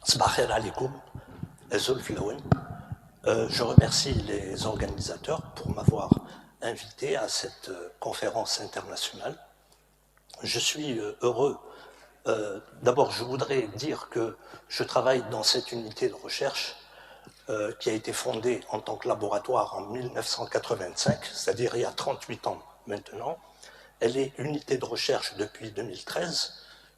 Sbah khair alikoum, Ezul Flaouen. Je remercie les organisateurs pour m'avoir invité à cette conférence internationale. Je suis heureux. D'abord, je voudrais dire que je travaille dans cette unité de recherche qui a été fondée en tant que laboratoire en 1985, c'est-à-dire il y a 38 ans maintenant. Elle est unité de recherche depuis 2013.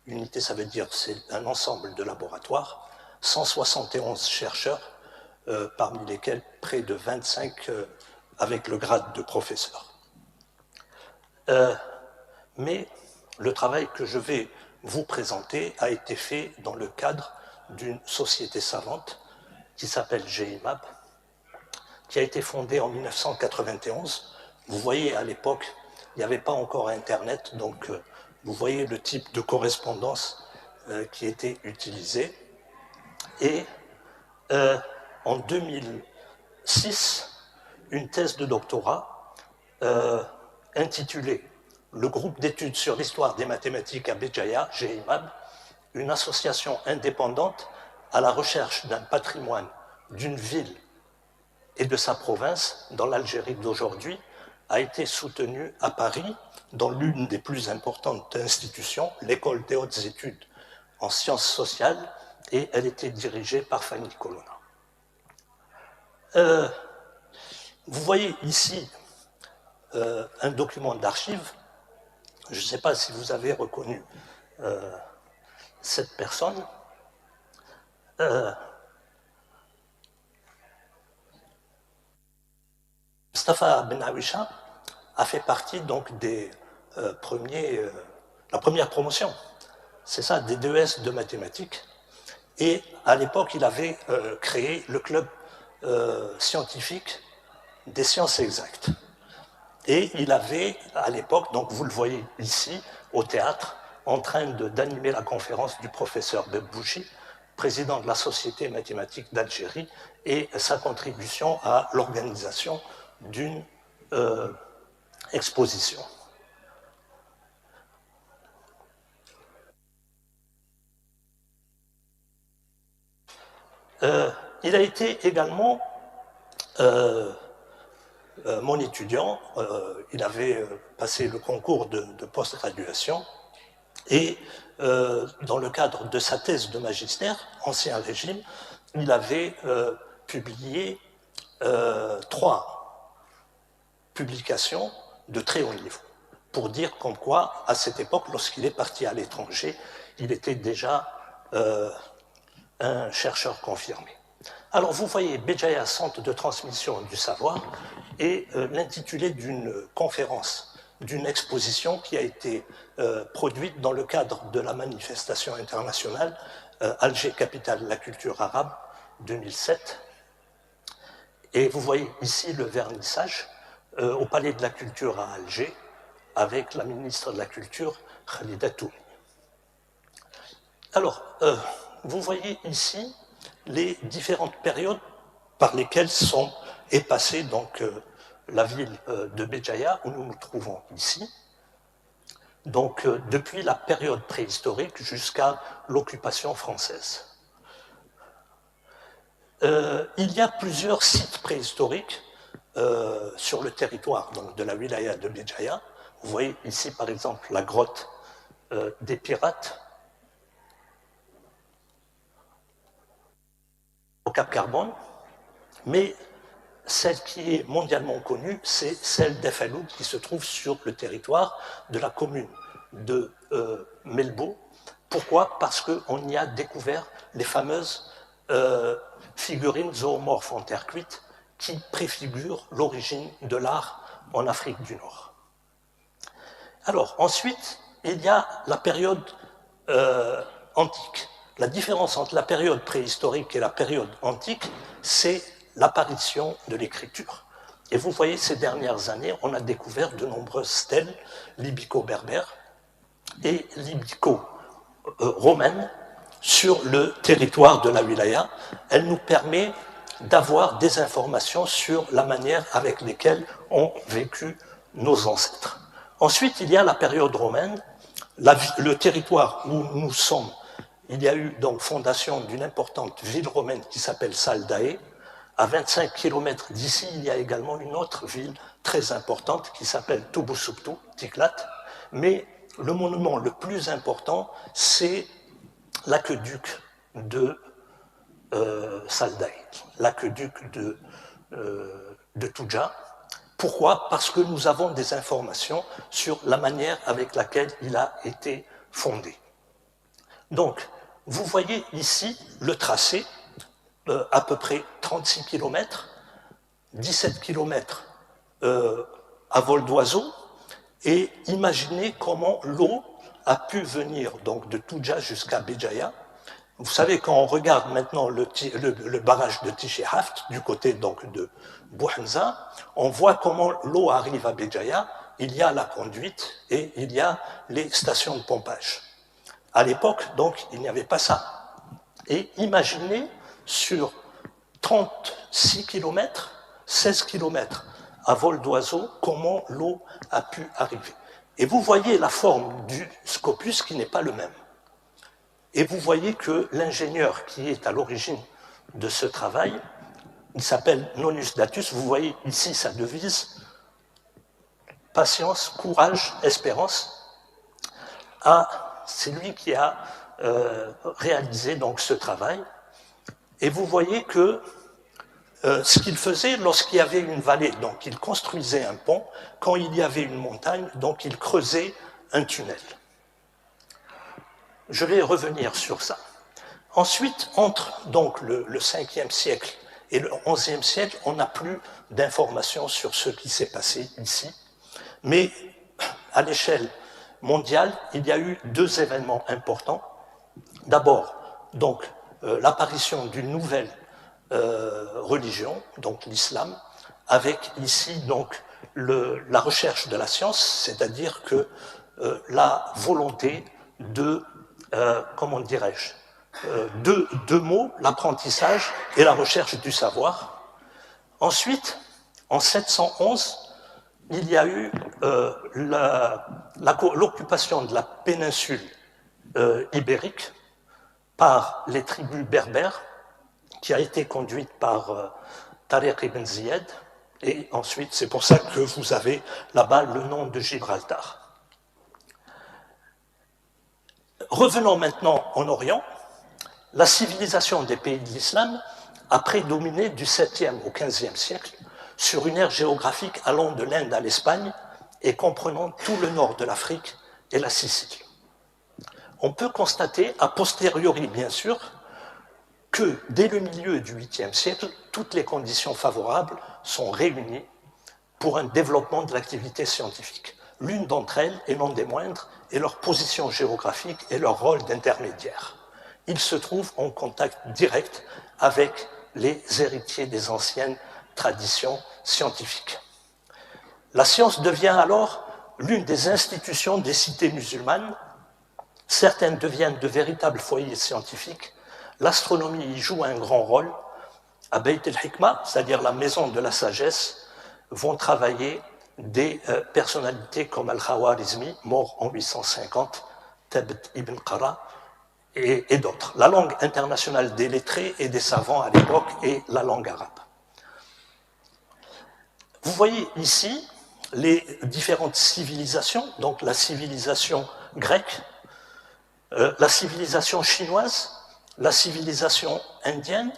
Unité, ça veut dire c'est un ensemble de laboratoires, 171 chercheurs, parmi lesquels près de 25 avec le grade de professeur. Mais le travail que je vais vous présenter a été fait dans le cadre d'une société savante qui s'appelle GIMAB, qui a été fondée en 1991. Vous voyez, à l'époque, il n'y avait pas encore Internet, donc vous voyez le type de correspondance qui était utilisé. Et en 2006, une thèse de doctorat intitulée « Le groupe d'études sur l'histoire des mathématiques à Béjaïa, GIMAB, une association indépendante à la recherche d'un patrimoine d'une ville et de sa province dans l'Algérie d'aujourd'hui », a été soutenue à Paris dans l'une des plus importantes institutions, l'École des hautes études en sciences sociales, et elle était dirigée par Fanny Colonna. Vous voyez ici un document d'archives. Je ne sais pas si vous avez reconnu cette personne. Mustafa Benaouicha a fait partie donc des la première promotion, c'est ça, des DES de mathématiques. Et à l'époque, il avait créé le club scientifique des sciences exactes. Et il avait, à l'époque, donc vous le voyez ici, au théâtre, en train d'animer la conférence du professeur Bebouchi, président de la Société mathématique d'Algérie, et sa contribution à l'organisation d'une exposition. Il a été également mon étudiant. Il avait passé le concours de post-graduation et dans le cadre de sa thèse de magistère, Ancien Régime, il avait publié 3 publications de très haut niveau, pour dire comme quoi, à cette époque, lorsqu'il est parti à l'étranger, il était déjà un chercheur confirmé. Alors vous voyez, Béjaïa, centre de transmission du savoir, est l'intitulé d'une conférence, d'une exposition qui a été produite dans le cadre de la manifestation internationale Alger, capitale de la culture arabe, 2007. Et vous voyez ici le vernissage au Palais de la Culture à Alger, avec la ministre de la Culture, Khalida Toumi. Alors, vous voyez ici les différentes périodes par lesquelles est passée donc la ville de Béjaïa, où nous nous trouvons ici. Donc, depuis la période préhistorique jusqu'à l'occupation française. Il y a plusieurs sites préhistoriques sur le territoire donc, de la wilaya de Béjaïa. Vous voyez ici, par exemple, la grotte des pirates au Cap Carbone, mais celle qui est mondialement connue, c'est celle d'Efaloub, qui se trouve sur le territoire de la commune de Melbo. Pourquoi? Parce qu'on y a découvert les fameuses figurines zoomorphes en terre cuite qui préfigurent l'origine de l'art en Afrique du Nord. Alors, ensuite, il y a la période antique. La différence entre la période préhistorique et la période antique, c'est l'apparition de l'écriture. Et vous voyez, ces dernières années, on a découvert de nombreuses stèles libyco-berbères et libyco-romaines sur le territoire de la wilaya. Elle nous permet d'avoir des informations sur la manière avec laquelle ont vécu nos ancêtres. Ensuite, il y a la période romaine. Le territoire où nous sommes il y a eu donc fondation d'une importante ville romaine qui s'appelle Saldae. À 25 km d'ici, il y a également une autre ville très importante qui s'appelle Tubusuptu, Tiklat. Mais le monument le plus important, c'est l'aqueduc de Saldae, l'aqueduc de Tuja. Pourquoi? Parce que nous avons des informations sur la manière avec laquelle il a été fondé. Donc, vous voyez ici le tracé, à peu près 36 km, 17 km à vol d'oiseau, et imaginez comment l'eau a pu venir donc de Tuja jusqu'à Béjaïa. Vous savez, quand on regarde maintenant le barrage de Tichihaft, du côté donc de Bouhanza, on voit comment l'eau arrive à Béjaïa, il y a la conduite et il y a les stations de pompage. À l'époque, donc, il n'y avait pas ça. Et imaginez sur 36 km, 16 km à vol d'oiseau, comment l'eau a pu arriver. Et vous voyez la forme du scopus qui n'est pas le même. Et vous voyez que l'ingénieur qui est à l'origine de ce travail, il s'appelle Nonus Datus, vous voyez ici sa devise, patience, courage, espérance. C'est lui qui a réalisé donc ce travail. Et vous voyez que ce qu'il faisait lorsqu'il y avait une vallée, donc il construisait un pont, quand il y avait une montagne, donc il creusait un tunnel. Je vais revenir sur ça. Ensuite, entre donc le 5e siècle et le 11e siècle, on n'a plus d'informations sur ce qui s'est passé ici. Mais à l'échelle mondiale, il y a eu deux événements importants. D'abord, donc, l'apparition d'une nouvelle religion, donc l'islam, avec ici donc la recherche de la science, c'est-à-dire que la volonté de, comment dirais-je, deux mots, l'apprentissage et la recherche du savoir. Ensuite, en 711, il y a eu l'occupation de la péninsule ibérique par les tribus berbères, qui a été conduite par Tariq ibn Ziyad, et ensuite c'est pour ça que vous avez là-bas le nom de Gibraltar. Revenons maintenant en Orient. La civilisation des pays de l'islam a prédominé du 7e au 15e siècle sur une aire géographique allant de l'Inde à l'Espagne et comprenant tout le nord de l'Afrique et la Sicile. On peut constater, a posteriori bien sûr, que dès le milieu du 8e siècle, toutes les conditions favorables sont réunies pour un développement de l'activité scientifique. L'une d'entre elles, et non des moindres, est leur position géographique et leur rôle d'intermédiaire. Ils se trouvent en contact direct avec les héritiers des anciennes traditions scientifiques. La science devient alors l'une des institutions des cités musulmanes. Certaines deviennent de véritables foyers scientifiques. L'astronomie y joue un grand rôle. À Beit el-Hikma, c'est-à-dire la maison de la sagesse, vont travailler des personnalités comme Al-Khawarizmi, mort en 850, Tabt ibn Qara, et d'autres. La langue internationale des lettrés et des savants à l'époque est la langue arabe. Vous voyez ici les différentes civilisations, donc la civilisation grecque, la civilisation chinoise, la civilisation indienne,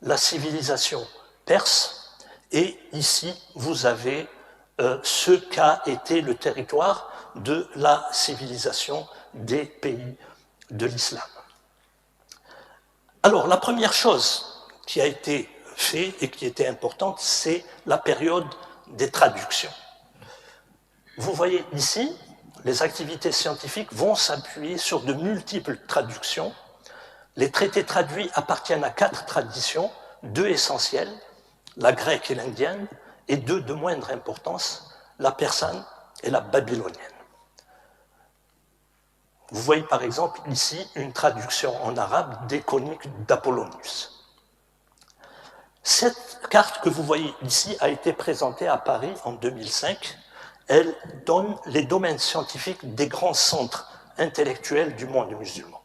la civilisation perse, et ici vous avez ce qu'a été le territoire de la civilisation des pays de l'islam. Alors, la première chose qui a été faite et qui était importante, c'est la période des traductions. Vous voyez ici, les activités scientifiques vont s'appuyer sur de multiples traductions. Les traités traduits appartiennent à 4 traditions, 2 essentielles, la grecque et l'indienne, et 2 de moindre importance, la persane et la babylonienne. Vous voyez par exemple ici une traduction en arabe des coniques d'Apollonius. Cette carte que vous voyez ici a été présentée à Paris en 2005. Elle donne les domaines scientifiques des grands centres intellectuels du monde musulman.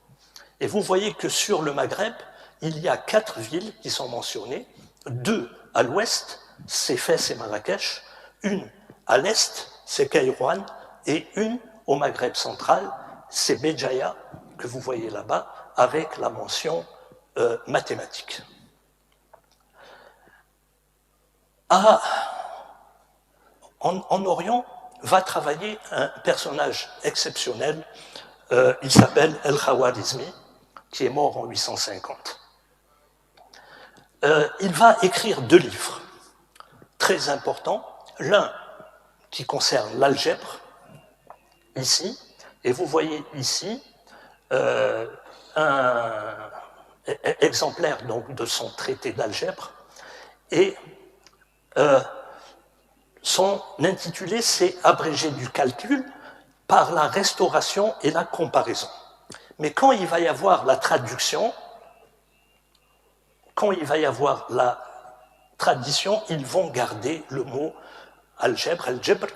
Et vous voyez que sur le Maghreb, il y a 4 villes qui sont mentionnées, 2 à l'ouest, c'est Fès et Marrakech, une à l'est, c'est Kairouan, et une au Maghreb central, c'est Béjaïa, que vous voyez là-bas, avec la mention mathématique. En Orient, va travailler un personnage exceptionnel, il s'appelle El-Khawarizmi, qui est mort en 850. Il va écrire 2 livres très importants, l'un qui concerne l'algèbre, ici, et vous voyez ici un exemplaire donc, de son traité d'algèbre, et son intitulé c'est Abrégé du calcul par la restauration et la comparaison. Mais quand il va y avoir la traduction, quand il va y avoir la tradition, ils vont garder le mot algèbre, algèbre,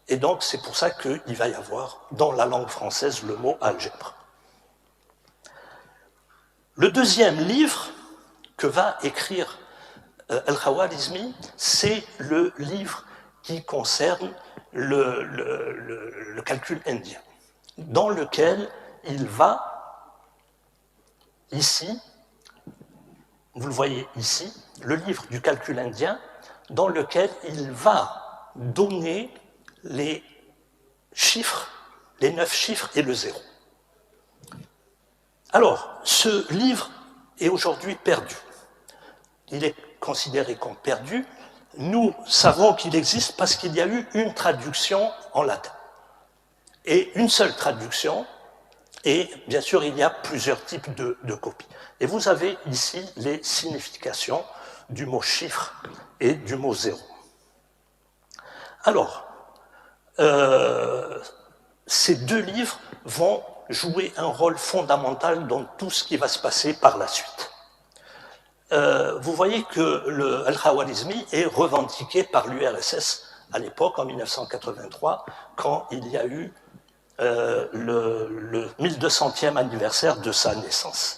et donc c'est pour ça qu'il va y avoir dans la langue française le mot algèbre. Le deuxième livre que va écrire El-Khawarizmi, c'est le livre qui concerne le calcul indien, dans lequel il va, ici, vous le voyez ici, le livre du calcul indien, dans lequel il va donner les chiffres, les 9 chiffres et le 0. Alors, ce livre est aujourd'hui perdu. Il est considéré comme perdu. Nous savons qu'il existe parce qu'il y a eu une traduction en latin. Et une seule traduction, et bien sûr, il y a plusieurs types de copies. Et vous avez ici les significations du mot chiffre et du mot 0. Alors, ces 2 livres vont jouer un rôle fondamental dans tout ce qui va se passer par la suite. Vous voyez que le Al-Khawarizmi est revendiqué par l'URSS à l'époque, en 1983, quand il y a eu le 1200e anniversaire de sa naissance.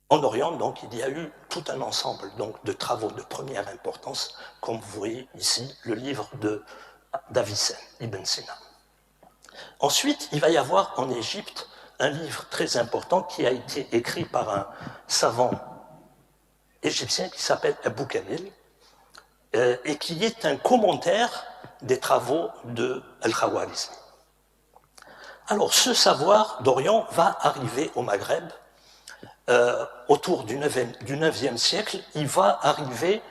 En Orient, donc, il y a eu tout un ensemble donc, de travaux de première importance, comme vous voyez ici, le livre d'Avicenne, Ibn Sina. Ensuite, il va y avoir en Égypte un livre très important qui a été écrit par un savant égyptien qui s'appelle Abou Kamil et qui est un commentaire des travaux de Al-Khawarizmi. Alors, ce savoir d'Orient va arriver au Maghreb autour du 9e siècle. Il va arriver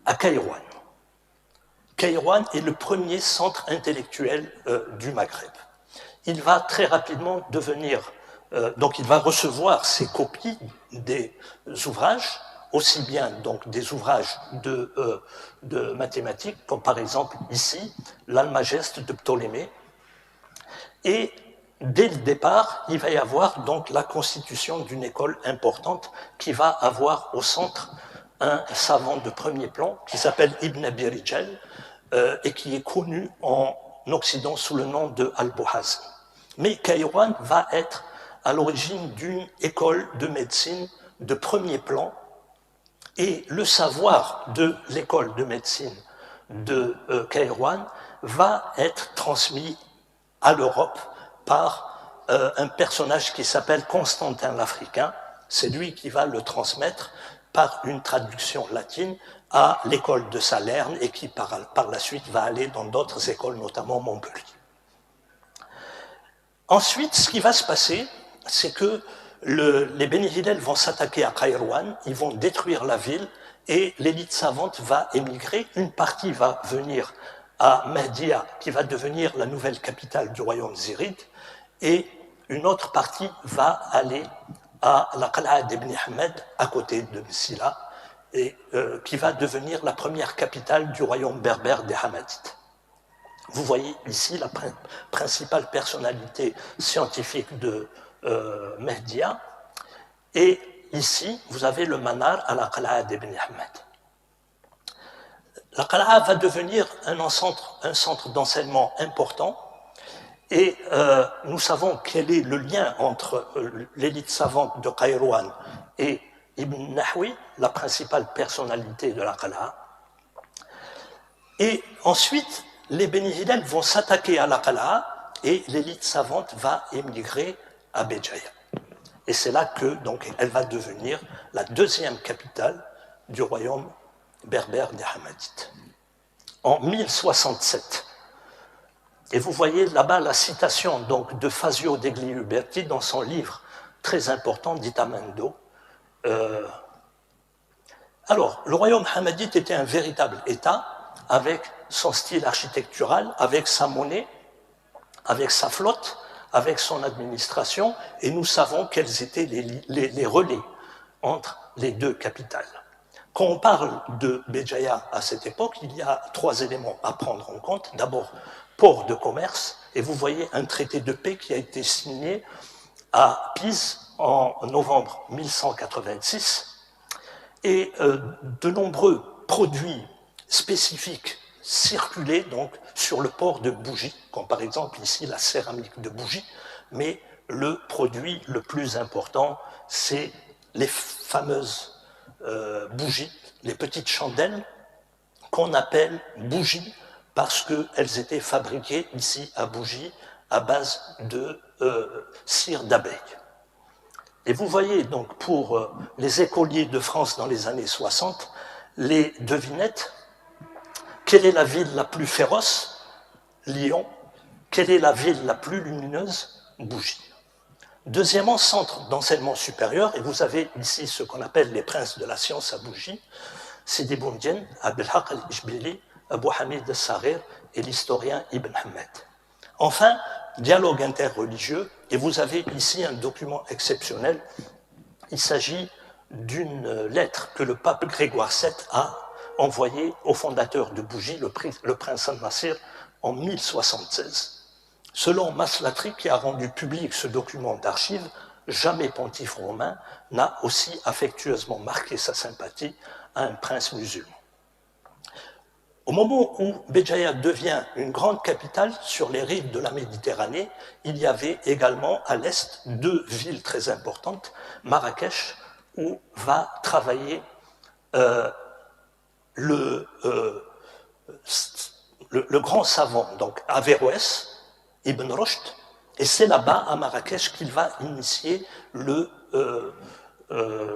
à Kairouan. Kairouan est le premier centre intellectuel du Maghreb. Il va très rapidement devenir, donc il va recevoir ces copies des ouvrages, aussi bien donc des ouvrages de mathématiques, comme par exemple ici, l'Almageste de Ptolémée. Et dès le départ, il va y avoir donc la constitution d'une école importante qui va avoir au centre un savant de premier plan qui s'appelle Ibn Abi Rijal et qui est connu en Occident sous le nom de Al-Buhazn. Mais Kairouan va être à l'origine d'une école de médecine de premier plan et le savoir de l'école de médecine de Kairouan va être transmis à l'Europe par un personnage qui s'appelle Constantin l'Africain. C'est lui qui va le transmettre par une traduction latine à l'école de Salerne et qui par la suite va aller dans d'autres écoles, notamment Montpellier. Ensuite, ce qui va se passer, c'est que les Beni Hillel vont s'attaquer à Kairouan, ils vont détruire la ville et l'élite savante va émigrer. Une partie va venir à Mahdia, qui va devenir la nouvelle capitale du royaume zéride, et une autre partie va aller à la Qal'a d'Ibn Ahmed, à côté de Msila, et qui va devenir la première capitale du royaume berbère des Hamadites. Vous voyez ici la principale personnalité scientifique de Mahdia, et ici vous avez le manar à la Qal'a d'Ibn Ahmed. La Qal'a va devenir un centre d'enseignement important Et nous savons quel est le lien entre l'élite savante de Kairouan et Ibn Nahwi, la principale personnalité de la Qala'a. Et ensuite, les Beni Hillel vont s'attaquer à la Qala'a et l'élite savante va émigrer à Béjaïa. Et c'est là que donc, elle va devenir la deuxième capitale du royaume berbère des Hamadites. En 1067. Et vous voyez là-bas la citation donc, de Fazio degli Uberti dans son livre très important d'Itamendo. Alors, le royaume hamadite était un véritable État avec son style architectural, avec sa monnaie, avec sa flotte, avec son administration, et nous savons quels étaient les relais entre les deux capitales. Quand on parle de Béjaïa à cette époque, il y a trois éléments à prendre en compte. D'abord, port de commerce, et vous voyez un traité de paix qui a été signé à Pise en novembre 1186, et de nombreux produits spécifiques circulaient donc sur le port de Bougie, comme par exemple ici la céramique de Bougie, mais le produit le plus important, c'est les fameuses bougies, les petites chandelles qu'on appelle bougies parce qu'elles étaient fabriquées ici à Bougie à base de cire d'abeille. Et vous voyez donc pour les écoliers de France dans les années 60, les devinettes, quelle est la ville la plus féroce? Lyon. Quelle est la ville la plus lumineuse? Bougie. Deuxièmement, centre d'enseignement supérieur, et vous avez ici ce qu'on appelle les princes de la science à Bougie, Sidi Boumdien, Abdelhaq al-Ishbili, Abu Hamid al-Saghir et l'historien Ibn Hamad. Enfin, dialogue interreligieux, et vous avez ici un document exceptionnel. Il s'agit d'une lettre que le pape Grégoire VII a envoyée au fondateur de Bougie, le prince Al-Nasir, en 1076. Selon Maslatri, qui a rendu public ce document d'archives, jamais pontife romain n'a aussi affectueusement marqué sa sympathie à un prince musulman. Au moment où Béjaïa devient une grande capitale sur les rives de la Méditerranée, il y avait également à l'est deux villes très importantes, Marrakech, où va travailler le grand savant, donc Averroès, Ibn Rushd, et c'est là-bas, à Marrakech, qu'il va initier le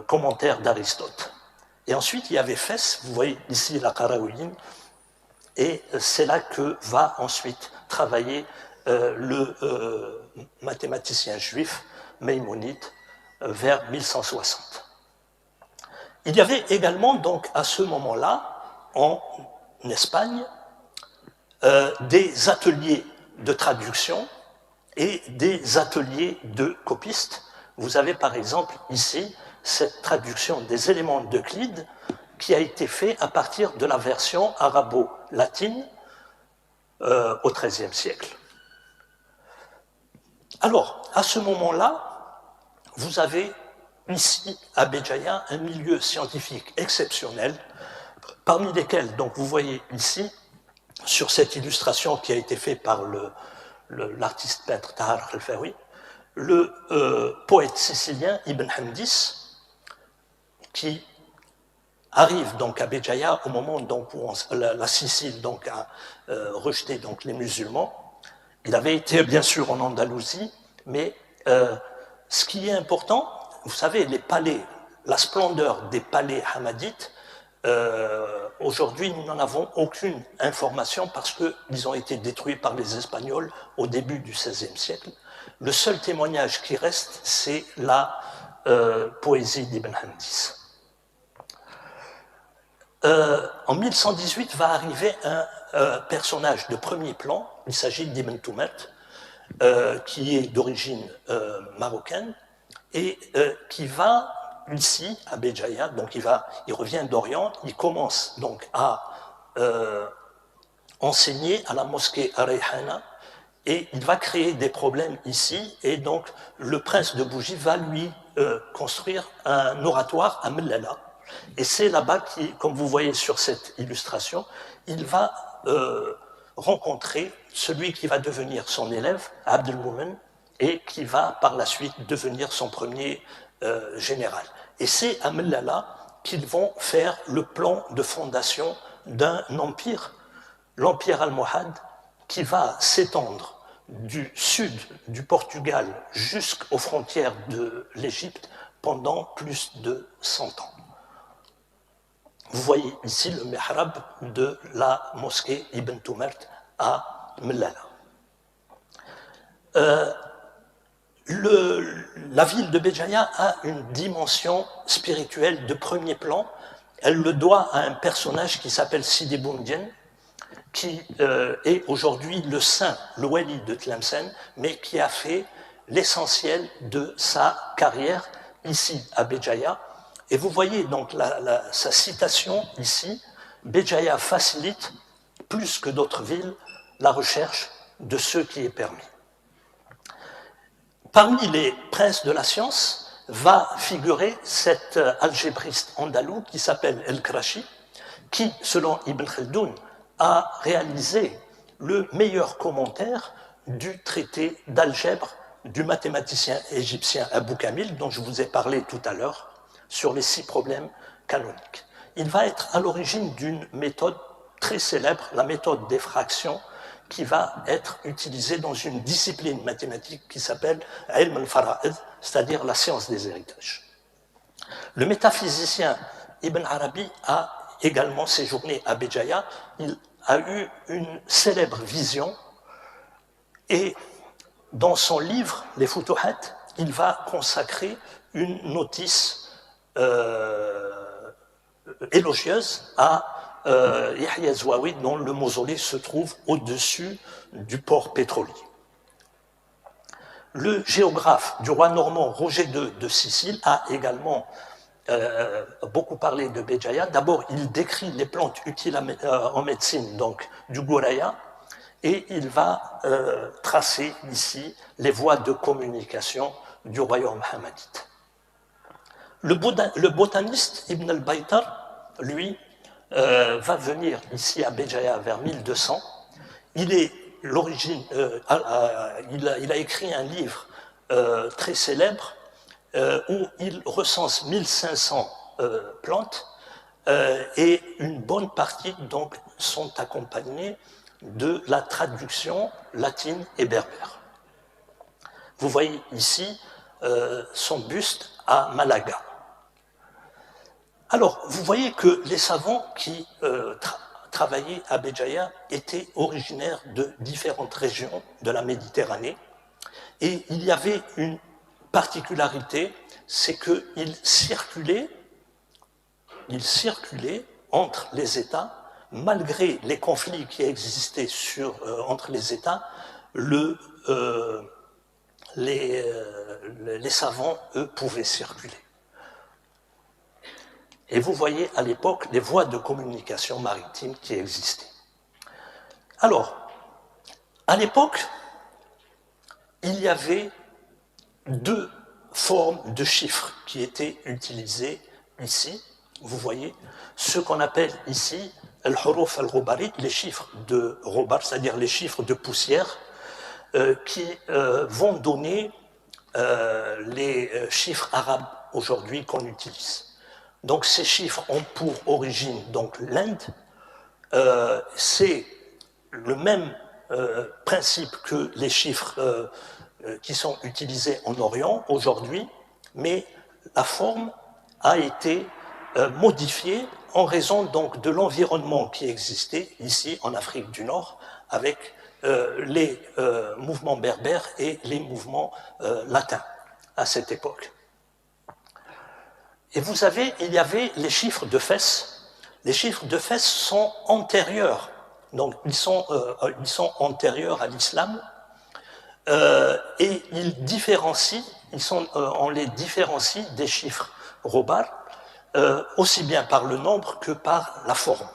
commentaire d'Aristote. Et ensuite, il y avait Fès, vous voyez ici la Qarawiyyin, et c'est là que va ensuite travailler le mathématicien juif Maïmonide vers 1160. Il y avait également donc à ce moment-là, en Espagne, des ateliers de traduction et des ateliers de copistes. Vous avez par exemple ici cette traduction des éléments d'Euclide qui a été fait à partir de la version arabo-latine au XIIIe siècle. Alors, à ce moment-là, vous avez ici, à Béjaïa, un milieu scientifique exceptionnel, parmi lesquels, donc vous voyez ici, sur cette illustration qui a été faite par l'artiste peintre Tahar Khelfaoui, le poète sicilien Ibn Hamdis, qui arrive donc à Béjaïa au moment donc, où la Sicile donc, a rejeté donc, les musulmans. Il avait été bien sûr en Andalousie, mais ce qui est important, vous savez, les palais, la splendeur des palais hamadites, aujourd'hui nous n'en avons aucune information parce qu'ils ont été détruits par les Espagnols au début du XVIe siècle. Le seul témoignage qui reste, c'est la poésie d'Ibn Hamdis. En 1118 va arriver un personnage de premier plan, il s'agit d'Ibn Toumet, qui est d'origine marocaine et qui va ici à Béjaïa, donc il revient d'Orient, il commence donc à enseigner à la mosquée Arayhana et il va créer des problèmes ici et donc le prince de Bougie va lui construire un oratoire à Mellala. Et c'est là-bas, comme vous voyez sur cette illustration, il va rencontrer celui qui va devenir son élève, Abd al-Mumin, et qui va par la suite devenir son premier général. Et c'est à Mellala qu'ils vont faire le plan de fondation d'un empire, l'empire almohade, qui va s'étendre du sud du Portugal jusqu'aux frontières de l'Égypte pendant plus de 100 ans. Vous voyez ici le mihrab de la mosquée Ibn Tumert à Mellala. La ville de Béjaïa a une dimension spirituelle de premier plan. Elle le doit à un personnage qui s'appelle Sidi Boumdien, qui est aujourd'hui le saint, le wali de Tlemcen, mais qui a fait l'essentiel de sa carrière ici à Béjaïa. Et vous voyez donc sa citation ici, Béjaïa facilite, plus que d'autres villes, la recherche de ce qui est permis. Parmi les princes de la science va figurer cet algébriste andalou qui s'appelle El-Krachi, qui, selon Ibn Khaldoun, a réalisé le meilleur commentaire du traité d'algèbre du mathématicien égyptien Abou Kamil, dont je vous ai parlé tout à l'heure, sur les 6 problèmes canoniques. Il va être à l'origine d'une méthode très célèbre, la méthode des fractions, qui va être utilisée dans une discipline mathématique qui s'appelle Ilm al-Fara'id, c'est-à-dire la science des héritages. Le métaphysicien Ibn Arabi a également séjourné à Béjaïa. Il a eu une célèbre vision et dans son livre Les Futuhat, il va consacrer une notice élogieuse à Yahya Zouaoui, dont le mausolée se trouve au-dessus du port pétrolier. Le géographe du roi normand Roger II de Sicile a également beaucoup parlé de Béjaïa. D'abord, il décrit les plantes utiles en médecine, donc du Gouraya, et il va tracer ici les voies de communication du royaume hammadite. Le botaniste Ibn al-Baytar, lui, va venir ici à Béjaïa vers 1200. Il a écrit un livre très célèbre où il recense 1500 plantes et une bonne partie donc sont accompagnées de la traduction latine et berbère. Vous voyez ici son buste à Malaga. Alors, vous voyez que les savants qui travaillaient à Béjaïa étaient originaires de différentes régions de la Méditerranée et il y avait une particularité, c'est qu'ils circulaient entre les États, malgré les conflits qui existaient entre les États, les savants, eux, pouvaient circuler. Et vous voyez à l'époque les voies de communication maritime qui existaient. Alors, à l'époque, il y avait 2 formes de chiffres qui étaient utilisées ici. Vous voyez ce qu'on appelle ici al-huruf al-ghubarit, les chiffres de ghubar, c'est-à-dire les chiffres de poussière, qui vont donner les chiffres arabes aujourd'hui qu'on utilise. Donc ces chiffres ont pour origine donc l'Inde. C'est le même principe que les chiffres qui sont utilisés en Orient aujourd'hui, mais la forme a été modifiée en raison donc de l'environnement qui existait ici en Afrique du Nord avec les mouvements berbères et les mouvements latins à cette époque. Et vous savez, il y avait les chiffres de Fès. Les chiffres de Fès sont antérieurs, donc ils sont antérieurs à l'islam, et on les différencie des chiffres robar, aussi bien par le nombre que par la forme.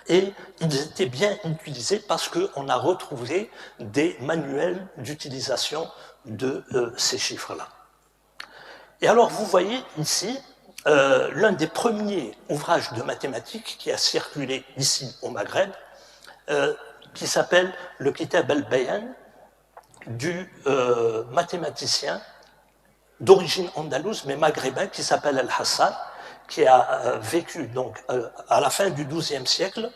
Et ils étaient bien utilisés parce qu'on a retrouvé des manuels d'utilisation de ces chiffres-là. Et alors, vous voyez ici l'un des premiers ouvrages de mathématiques qui a circulé ici au Maghreb. qui s'appelle le Kitab al-Bayan du mathématicien d'origine andalouse mais maghrébin qui s'appelle Al-Hassan, qui a vécu donc à la fin du XIIe siècle.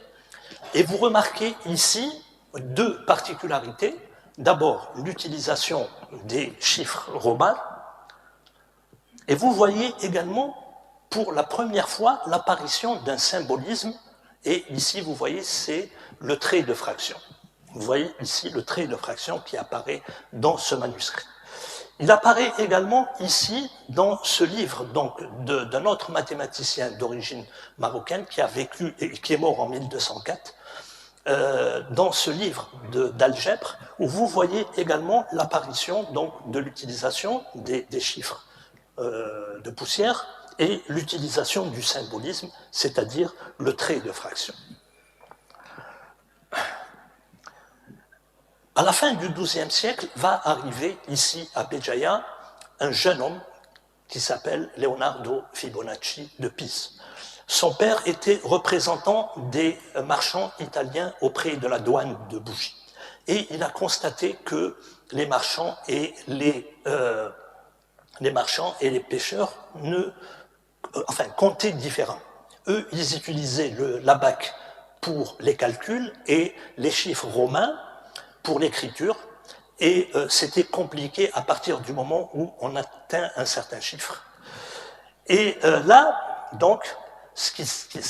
Et vous remarquez ici deux particularités. D'abord, l'utilisation des chiffres romains. Et vous voyez également, pour la première fois, l'apparition d'un symbolisme. Et ici, vous voyez, c'est le trait de fraction. Vous voyez ici le trait de fraction qui apparaît dans ce manuscrit. Il apparaît également ici dans ce livre d'un autre mathématicien d'origine marocaine qui a vécu et qui est mort en 1204, dans ce livre d'algèbre, où vous voyez également l'apparition de l'utilisation des chiffres de poussière et l'utilisation du symbolisme, c'est-à-dire le trait de fraction. À la fin du XIIe siècle, va arriver ici à Béjaïa un jeune homme qui s'appelle Leonardo Fibonacci de Pise. Son père était représentant des marchands italiens auprès de la douane de Bougie. Et il a constaté que les marchands et les pêcheurs comptaient différemment. Eux, ils utilisaient l'abaque pour les calculs et les chiffres romains pour l'écriture, et c'était compliqué à partir du moment où on atteint un certain chiffre. Et là, donc, ce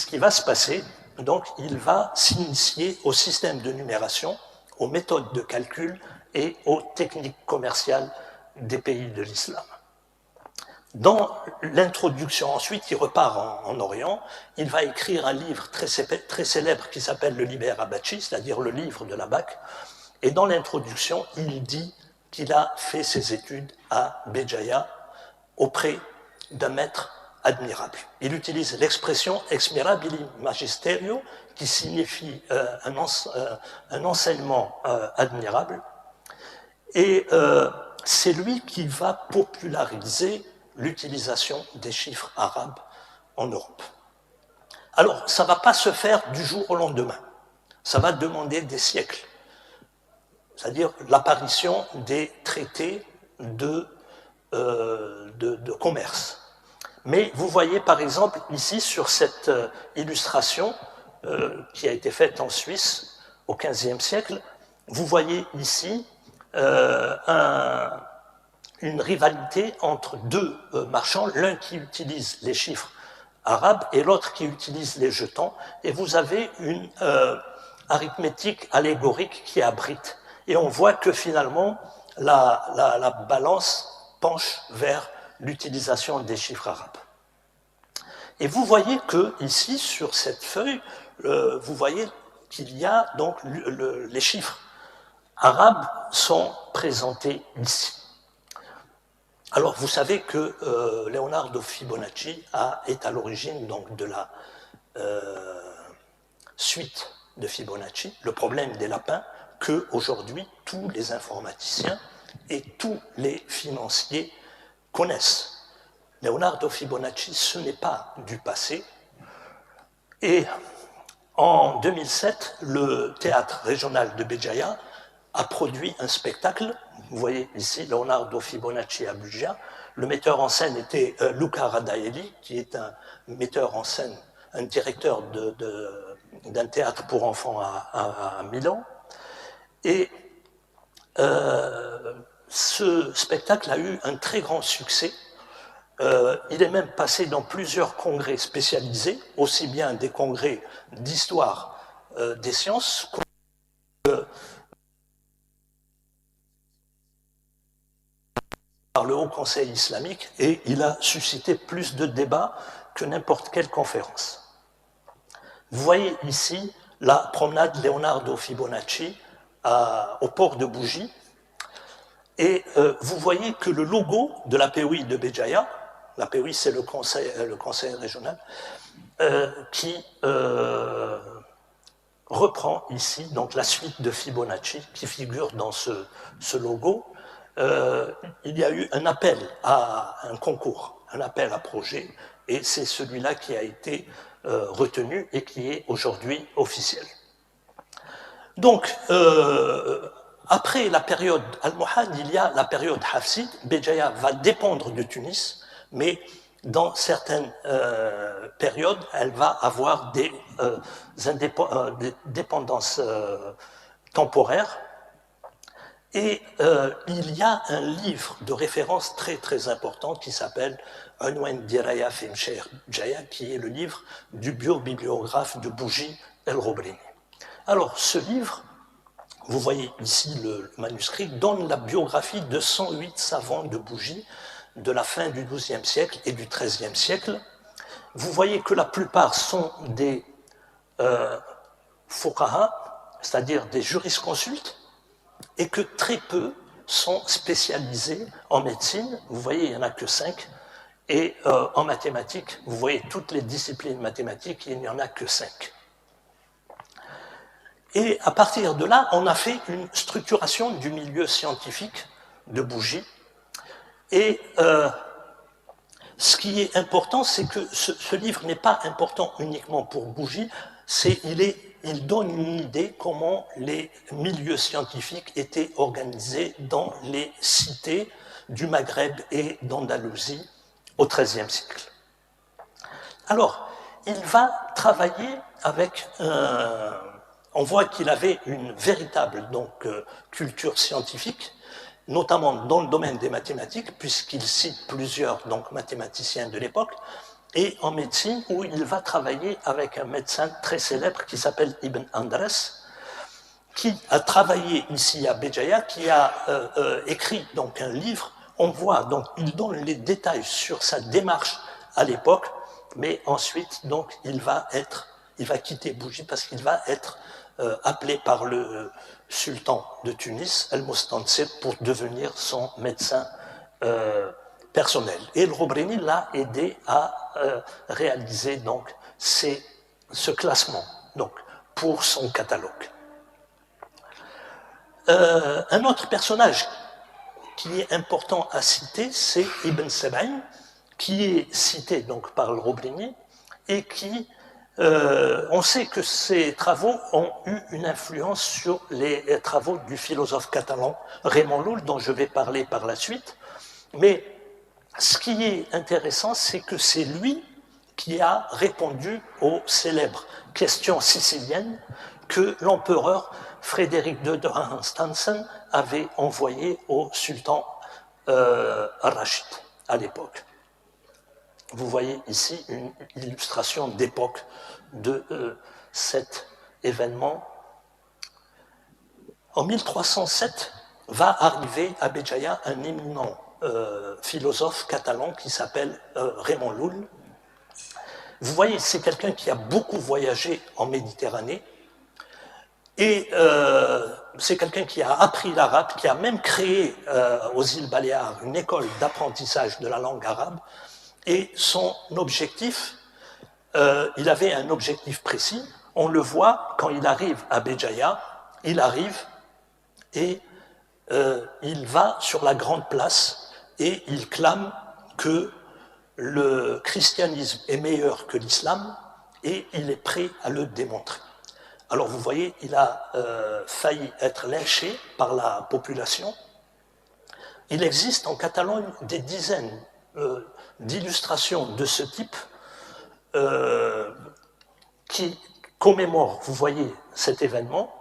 qui va se passer, donc, il va s'initier au système de numération, aux méthodes de calcul et aux techniques commerciales des pays de l'islam. Dans l'introduction, ensuite, il repart en Orient, il va écrire un livre très célèbre qui s'appelle le Liber Abaci, c'est-à-dire le livre de l'abaque. Et dans l'introduction, il dit qu'il a fait ses études à Béjaïa auprès d'un maître admirable. Il utilise l'expression ex mirabili magisterio, qui signifie un enseignement admirable. Et c'est lui qui va populariser l'utilisation des chiffres arabes en Europe. Alors, ça ne va pas se faire du jour au lendemain. Ça va demander des siècles. C'est-à-dire l'apparition des traités de commerce. Mais vous voyez par exemple ici sur cette illustration qui a été faite en Suisse au XVe siècle, vous voyez ici une rivalité entre deux marchands, l'un qui utilise les chiffres arabes et l'autre qui utilise les jetons, et vous avez une arithmétique allégorique qui abrite. Et on voit que finalement, la balance penche vers l'utilisation des chiffres arabes. Et vous voyez que ici, sur cette feuille, vous voyez qu'il y a donc les chiffres arabes sont présentés ici. Alors, vous savez que Leonardo Fibonacci est à l'origine donc de la suite de Fibonacci, le problème des lapins, que aujourd'hui tous les informaticiens et tous les financiers connaissent. Leonardo Fibonacci, ce n'est pas du passé. Et en 2007, le théâtre régional de Béjaïa a produit un spectacle. Vous voyez ici Leonardo Fibonacci à Béjaïa. Le metteur en scène était Luca Radaelli, qui est un metteur en scène, un directeur d'un théâtre pour enfants à Milan. Et ce spectacle a eu un très grand succès. Il est même passé dans plusieurs congrès spécialisés, aussi bien des congrès d'histoire des sciences que par le Haut Conseil islamique, et il a suscité plus de débats que n'importe quelle conférence. Vous voyez ici la promenade Leonardo Fibonacci au port de Bougie, et vous voyez que le logo de l'APOI de Béjaïa, l'APOI c'est le conseil régional, qui reprend ici donc la suite de Fibonacci qui figure dans ce logo. Il y a eu un appel à un concours, un appel à projet, et c'est celui-là qui a été retenu et qui est aujourd'hui officiel. Donc, après la période almohade, il y a la période hafside. Béjaïa va dépendre de Tunis, mais dans certaines périodes, elle va avoir des dépendances temporaires. Et il y a un livre de référence très très important qui s'appelle Unwan Diraya fi Msheikh Jaya, qui est le livre du bibliographe de Bougie El-Robrini. Alors, ce livre, vous voyez ici le manuscrit, donne la biographie de 108 savants de Bougie de la fin du XIIe siècle et du XIIIe siècle. Vous voyez que la plupart sont des fuqaha, c'est-à-dire des jurisconsultes, et que très peu sont spécialisés en médecine. Vous voyez, il n'y en a que 5. Et en mathématiques, vous voyez toutes les disciplines mathématiques, il n'y en a que 5. Et à partir de là, on a fait une structuration du milieu scientifique de Bougie. Et ce qui est important, c'est que ce livre n'est pas important uniquement pour Bougie, il donne une idée comment les milieux scientifiques étaient organisés dans les cités du Maghreb et d'Andalousie au XIIIe siècle. Alors, il va travailler avec on voit qu'il avait une véritable culture scientifique, notamment dans le domaine des mathématiques, puisqu'il cite plusieurs mathématiciens de l'époque, et en médecine, où il va travailler avec un médecin très célèbre qui s'appelle Ibn Andras, qui a travaillé ici à Béjaïa, qui a écrit un livre. On voit, il donne les détails sur sa démarche à l'époque, mais ensuite, il va quitter Bougie parce qu'il va être appelé par le sultan de Tunis, El-Mostansir, pour devenir son médecin personnel. Et le Robrini l'a aidé à réaliser ce classement pour son catalogue. Un autre personnage qui est important à citer, c'est Ibn Sab'in, qui est cité par le Robrini et qui on sait que ses travaux ont eu une influence sur les travaux du philosophe catalan Raymond Lull, dont je vais parler par la suite. Mais ce qui est intéressant, c'est que c'est lui qui a répondu aux célèbres questions siciliennes que l'empereur Frédéric II de Hohenstaufen avait envoyées au sultan Rachid à l'époque. Vous voyez ici une illustration d'époque de cet événement. En 1307, va arriver à Béjaïa un éminent philosophe catalan qui s'appelle Raymond Lull. Vous voyez, c'est quelqu'un qui a beaucoup voyagé en Méditerranée et c'est quelqu'un qui a appris l'arabe, qui a même créé aux îles Baléares une école d'apprentissage de la langue arabe. Et son objectif, il avait un objectif précis. On le voit quand il arrive à Béjaïa, il arrive et il va sur la grande place et il clame que le christianisme est meilleur que l'islam et il est prêt à le démontrer. Alors vous voyez, il a failli être lynché par la population. Il existe en Catalogne des dizaines d'illustrations de ce type qui commémorent, vous voyez, cet événement.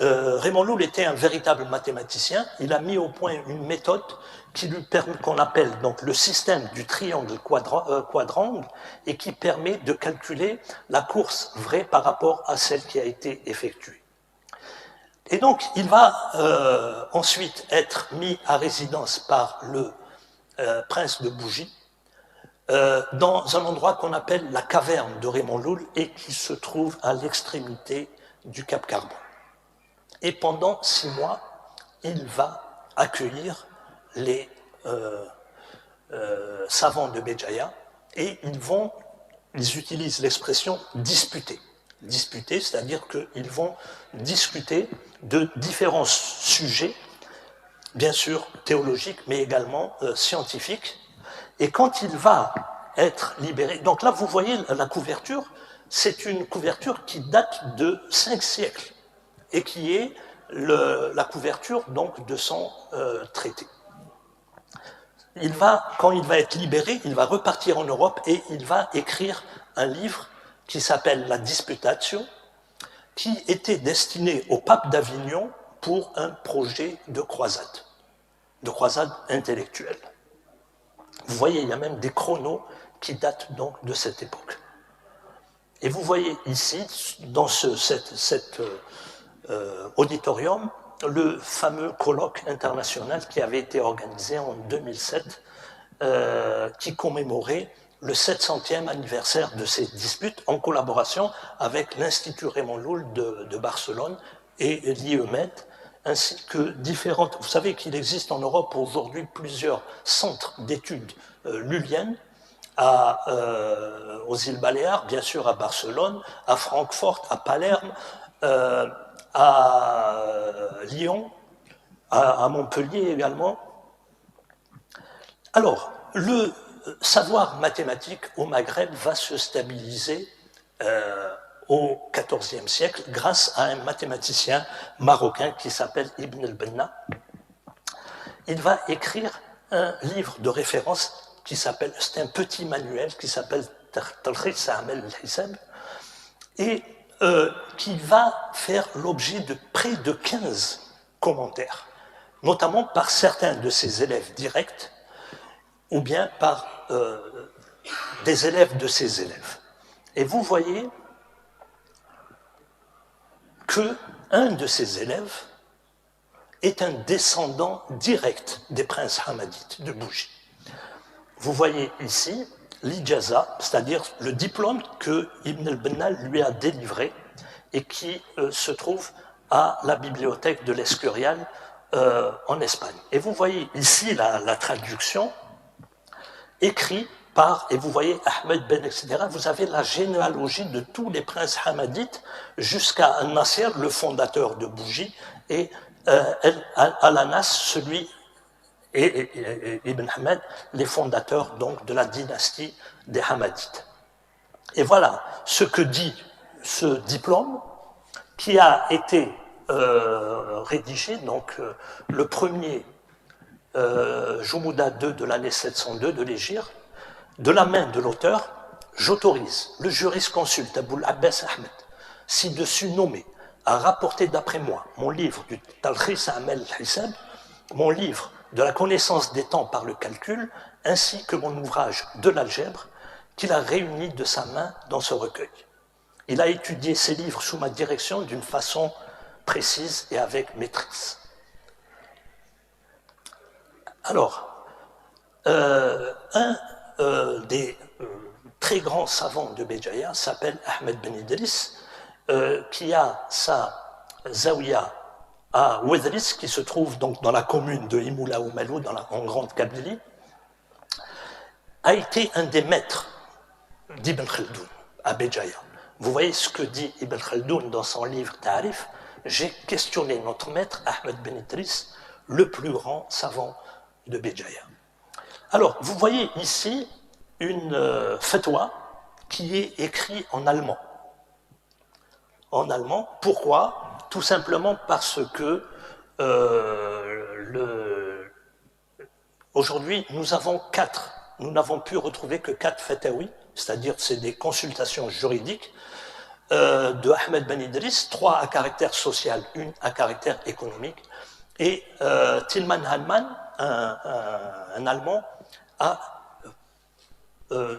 Raymond Lull était un véritable mathématicien. Il a mis au point une méthode qui lui permet, qu'on appelle le système du triangle quadrangle et qui permet de calculer la course vraie par rapport à celle qui a été effectuée. Et donc, il va ensuite être mis à résidence par le prince de Bougie, dans un endroit qu'on appelle la caverne de Raymond Lull et qui se trouve à l'extrémité du Cap Carbon. Et pendant 6 mois, il va accueillir les savants de Béjaïa et ils utilisent l'expression disputer. Disputer, c'est-à-dire qu'ils vont discuter de différents sujets, bien sûr théologiques, mais également scientifiques. Et quand il va être libéré, donc là vous voyez la couverture, c'est une couverture qui date de 5 siècles. et qui est la couverture donc, de son traité. Quand il va être libéré, il va repartir en Europe et il va écrire un livre qui s'appelle La Disputatio, qui était destiné au pape d'Avignon pour un projet de croisade intellectuelle. Vous voyez, il y a même des chronos qui datent donc de cette époque. Et vous voyez ici, dans cet auditorium, le fameux colloque international qui avait été organisé en 2007, qui commémorait le 700e anniversaire de ces disputes en collaboration avec l'Institut Raymond Lull de Barcelone et l'IEMED, ainsi que différentes... Vous savez qu'il existe en Europe aujourd'hui plusieurs centres d'études lulliennes, aux îles Baléares, bien sûr à Barcelone, à Francfort, à Palerme, à Lyon, à Montpellier également. Alors, le savoir mathématique au Maghreb va se stabiliser au XIVe siècle grâce à un mathématicien marocain qui s'appelle Ibn al-Benna. Il va écrire un livre de référence qui s'appelle, c'est un petit manuel qui s'appelle Talkhis A'mal al-Hisab et qui va faire l'objet de près de 15 commentaires, notamment par certains de ses élèves directs ou bien par des élèves de ses élèves. Et vous voyez qu'un de ses élèves est un descendant direct des princes hamadites de Bougie. Vous voyez ici l'ijaza, c'est-à-dire le diplôme que Ibn al-Benna lui a délivré et qui se trouve à la bibliothèque de l'Escurial en Espagne. Et vous voyez ici la traduction écrite par, et vous voyez Ahmed Ben, etc., vous avez la généalogie de tous les princes hamadites jusqu'à Nasser, le fondateur de Bougie, et Al-Anas, celui et Ibn Hamad, les fondateurs donc de la dynastie des Hamadites. Et voilà ce que dit ce diplôme qui a été rédigé, donc le premier Jumu'ah II de l'année 702 de l'Hégire, de la main de l'auteur, j'autorise le jurisconsulte Aboul Abbas Ahmed, ci-dessus nommé, à rapporter d'après moi mon livre du Talkhis A'mal al-Hisab, mon livre de la connaissance des temps par le calcul, ainsi que mon ouvrage de l'algèbre, qu'il a réuni de sa main dans ce recueil. Il a étudié ces livres sous ma direction d'une façon précise et avec maîtrise. Alors, un des très grands savants de Béjaïa s'appelle Ahmed Ben Idriss, qui a sa zawiya à Ouedris, qui se trouve donc dans la commune de Imoula ou Malou, en Grande Kabylie, a été un des maîtres d'Ibn Khaldoun à Béjaïa. Vous voyez ce que dit Ibn Khaldoun dans son livre Ta'arif. J'ai questionné notre maître Ahmed Ben Idriss, le plus grand savant de Béjaïa. Alors, vous voyez ici une fatwa qui est écrite en allemand. En allemand, pourquoi ? Tout simplement parce que aujourd'hui, nous n'avons pu retrouver que 4 fatawi, c'est-à-dire c'est des consultations juridiques de Ahmed Ben Idriss, 3 à caractère social, 1 à caractère économique, et Tilman Hallman, un Allemand, a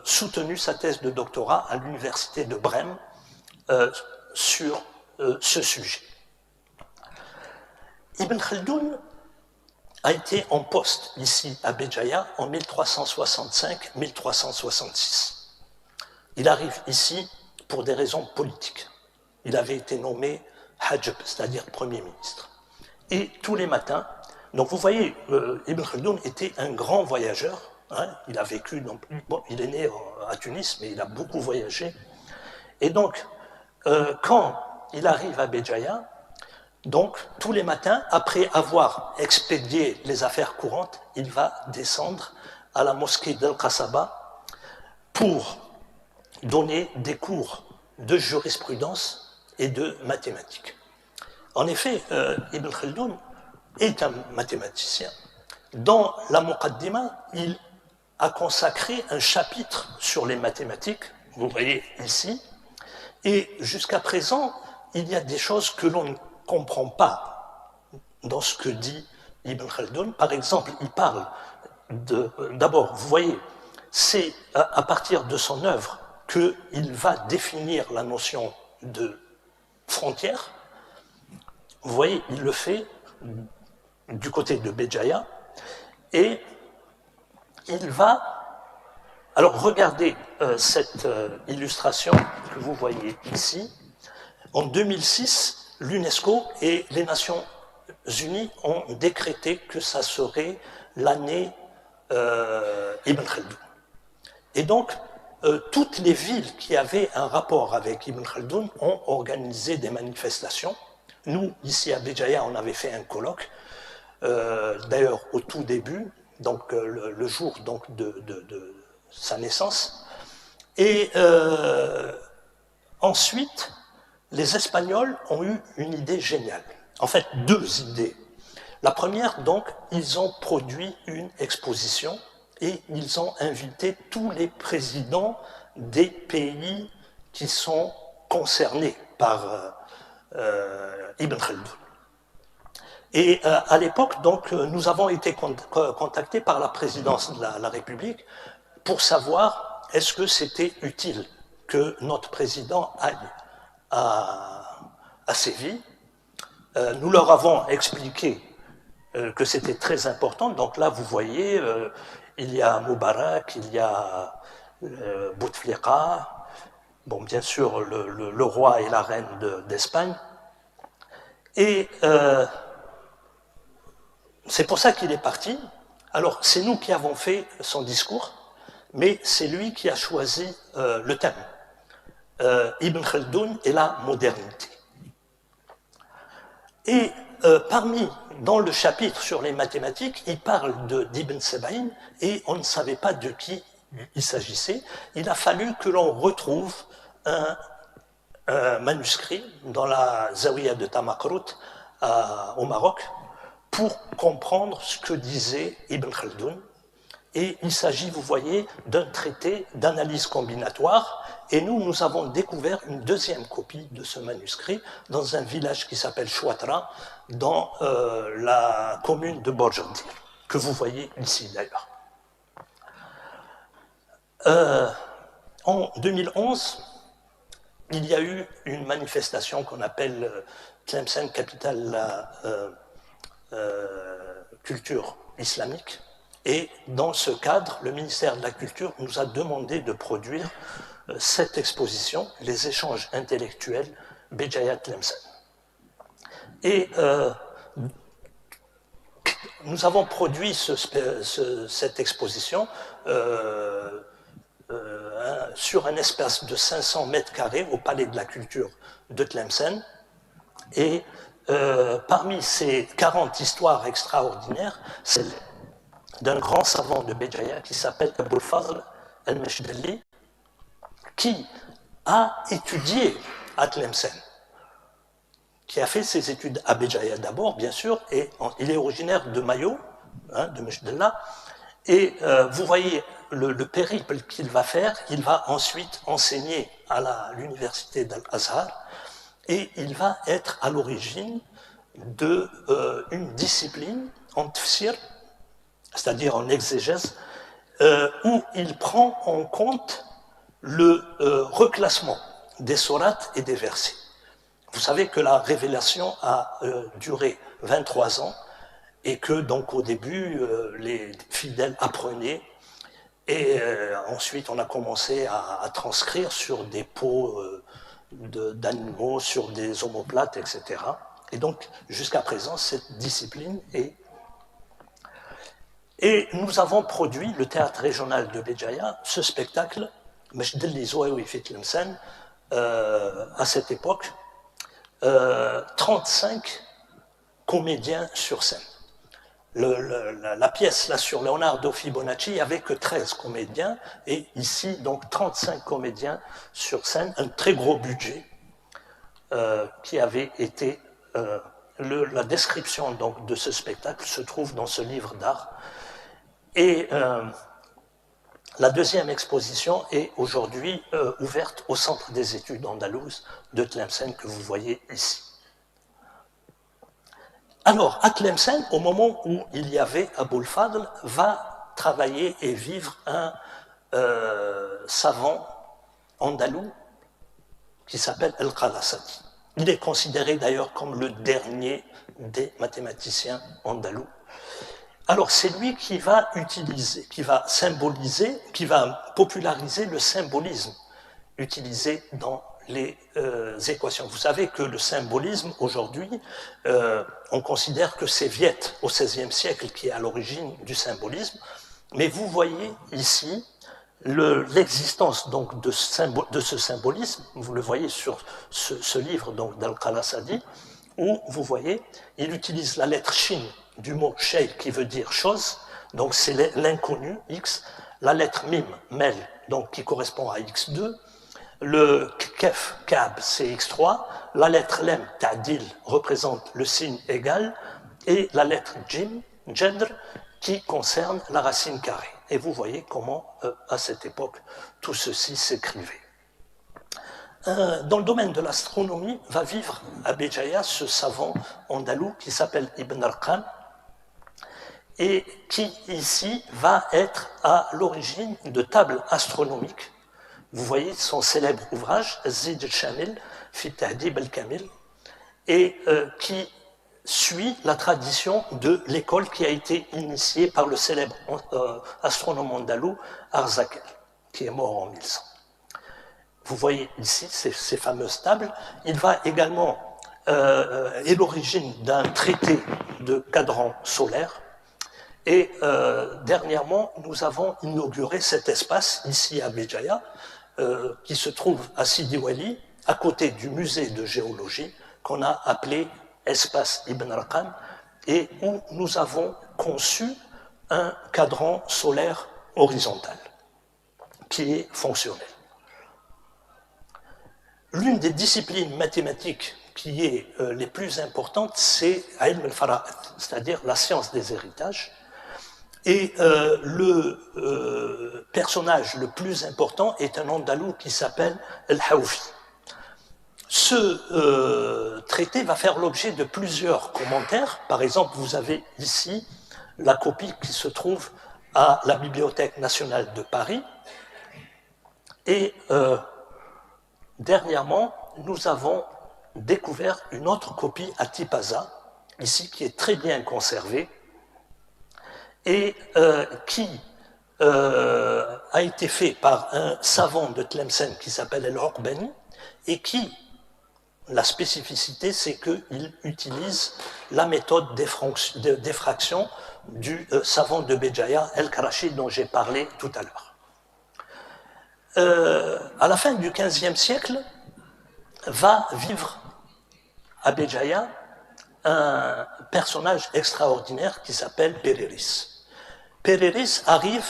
soutenu sa thèse de doctorat à l'université de Brême sur ce sujet. Ibn Khaldoun a été en poste ici à Béjaïa en 1365-1366. Il arrive ici pour des raisons politiques. Il avait été nommé Hajb, c'est-à-dire Premier ministre. Et tous les matins, donc vous voyez, Ibn Khaldoun était un grand voyageur. Hein, il a vécu, il est né à Tunis, mais il a beaucoup voyagé. Et donc, quand il arrive à Béjaïa, donc tous les matins, après avoir expédié les affaires courantes, il va descendre à la mosquée d'Al-Qasaba pour donner des cours de jurisprudence et de mathématiques. En effet, Ibn Khaldoun est un mathématicien. Dans la Muqaddima, il a consacré un chapitre sur les mathématiques, vous voyez ici, et jusqu'à présent, il y a des choses que l'on ne comprend pas dans ce que dit Ibn Khaldoun. Par exemple, il parle d'abord, vous voyez, c'est à partir de son œuvre qu'il va définir la notion de frontière. Vous voyez, il le fait du côté de Béjaïa, et il va... Alors regardez cette illustration que vous voyez ici. En 2006, l'UNESCO et les Nations Unies ont décrété que ça serait l'année Ibn Khaldoun. Et donc, toutes les villes qui avaient un rapport avec Ibn Khaldoun ont organisé des manifestations. Nous, ici à Béjaïa, on avait fait un colloque, d'ailleurs au tout début, donc le jour donc, de sa naissance. Et ensuite, les Espagnols ont eu une idée géniale. En fait, deux idées. La première, donc, ils ont produit une exposition et ils ont invité tous les présidents des pays qui sont concernés par Ibn Khaldoun. Et à l'époque, donc, nous avons été contactés par la présidence de la République pour savoir est-ce que c'était utile que notre président aille à Séville. Nous leur avons expliqué que c'était très important. Donc là, vous voyez, il y a Moubarak, il y a Bouteflika, bon, bien sûr, le roi et la reine d'Espagne. Et c'est pour ça qu'il est parti. Alors, c'est nous qui avons fait son discours, mais c'est lui qui a choisi le thème. Ibn Khaldoun et la modernité. Et dans le chapitre sur les mathématiques, il parle d'Ibn Sabaïn et on ne savait pas de qui il s'agissait. Il a fallu que l'on retrouve un manuscrit dans la Zawiya de Tamakrout au Maroc pour comprendre ce que disait Ibn Khaldoun. Et il s'agit, vous voyez, d'un traité d'analyse combinatoire. Et nous avons découvert une deuxième copie de ce manuscrit dans un village qui s'appelle Chouatra, dans la commune de Borjandir, que vous voyez ici d'ailleurs. En 2011, il y a eu une manifestation qu'on appelle Tlemcen, capitale de la culture islamique. Et dans ce cadre, le ministère de la Culture nous a demandé de produire cette exposition, les échanges intellectuels Béjaïa Tlemcen. Et nous avons produit cette exposition sur un espace de 500 mètres carrés au Palais de la Culture de Tlemcen. Et parmi ces 40 histoires extraordinaires, celle d'un grand savant de Béjaïa qui s'appelle Aboul Fadl al-Meshdali, qui a étudié à Tlemcen, qui a fait ses études à Béjaïa d'abord, bien sûr, et il est originaire de Mayo, de Meshdallah, et vous voyez le périple qu'il va faire. Il va ensuite enseigner à l'université d'Al-Azhar, et il va être à l'origine d'une discipline en tafsir, c'est-à-dire en exégèse, où il prend en compte le reclassement des sourates et des versets. Vous savez que la révélation a duré 23 ans et que donc au début, les fidèles apprenaient et ensuite on a commencé à transcrire sur des peaux d'animaux, sur des omoplates, etc. Et donc jusqu'à présent, cette discipline est... Et nous avons produit, le théâtre régional de Béjaïa, ce spectacle, Meshdali Zouaoui Fit Tlemcen, à cette époque, 35 comédiens sur scène. La pièce là sur Leonardo Fibonacci, il n'y avait que 13 comédiens, et ici, donc 35 comédiens sur scène, un très gros budget qui avait été la description donc, de ce spectacle se trouve dans ce livre d'art. Et la deuxième exposition est aujourd'hui ouverte au Centre des études andalouses de Tlemcen que vous voyez ici. Alors, à Tlemcen, au moment où il y avait Aboul Fadl, va travailler et vivre un savant andalou qui s'appelle El-Qalasadi. Il est considéré d'ailleurs comme le dernier des mathématiciens andalous. Alors, c'est lui qui va utiliser, qui va symboliser, qui va populariser le symbolisme utilisé dans les équations. Vous savez que le symbolisme, aujourd'hui, on considère que c'est Viette, au XVIe siècle, qui est à l'origine du symbolisme, mais vous voyez ici l'existence donc de ce symbolisme, vous le voyez sur ce livre d'Al-Qalasadi, où vous voyez, il utilise la lettre shin du mot shay qui veut dire chose, donc c'est l'inconnu x, la lettre mim, mel, donc qui correspond à x2, le kef, kab, c'est x3, la lettre lem, ta'dil, représente le signe égal, et la lettre jim, jadr, qui concerne la racine carrée. Et vous voyez comment, à cette époque, tout ceci s'écrivait. Dans le domaine de l'astronomie, va vivre à Béjaïa ce savant andalou qui s'appelle Ibn Arqam et qui, ici, va être à l'origine de tables astronomiques. Vous voyez son célèbre ouvrage, Zid al-Shamil, fi Tahdib al-Kamil, et qui suit la tradition de l'école qui a été initiée par le célèbre astronome andalou Arzakel, qui est mort en 1100. Vous voyez ici ces fameuses tables. Il va également est l'origine d'un traité de cadran solaire. Et dernièrement, nous avons inauguré cet espace ici à Béjaïa, qui se trouve à Sidi Wali, à côté du musée de géologie, qu'on a appelé Espace Ibn Arqam, et où nous avons conçu un cadran solaire horizontal, qui est fonctionnel. L'une des disciplines mathématiques qui est les plus importantes, c'est Ilm al-Fara'id, c'est-à-dire la science des héritages. Et le personnage le plus important est un Andalou qui s'appelle El-Hawfi. Ce traité va faire l'objet de plusieurs commentaires. Par exemple, vous avez ici la copie qui se trouve à la Bibliothèque nationale de Paris. Et dernièrement, nous avons découvert une autre copie à Tipaza, ici, qui est très bien conservée, et qui a été fait par un savant de Tlemcen qui s'appelle El-Uqbani, et qui, la spécificité, c'est qu'il utilise la méthode d'effraction du savant de Béjaïa, El-Karachi, dont j'ai parlé tout à l'heure. À la fin du XVe siècle, va vivre à Béjaïa un personnage extraordinaire qui s'appelle Péréris. Péréris arrive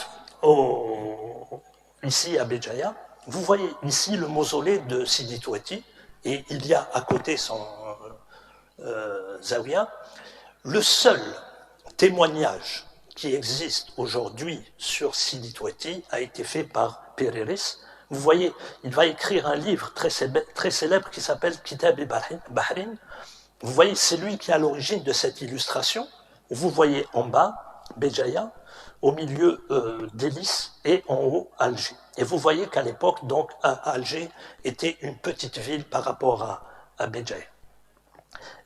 ici à Béjaïa. Vous voyez ici le mausolée de Sidi Touati, et il y a à côté son zawiya. Le seul témoignage qui existe aujourd'hui sur Sidi Touati a été fait par Péréris. Vous voyez, il va écrire un livre très célèbre qui s'appelle Kitab Bahrin. Vous voyez, c'est lui qui est à l'origine de cette illustration. Vous voyez en bas Béjaïa, au milieu Délice et en haut Alger. Et vous voyez qu'à l'époque, donc, Alger était une petite ville par rapport à Béjaïa.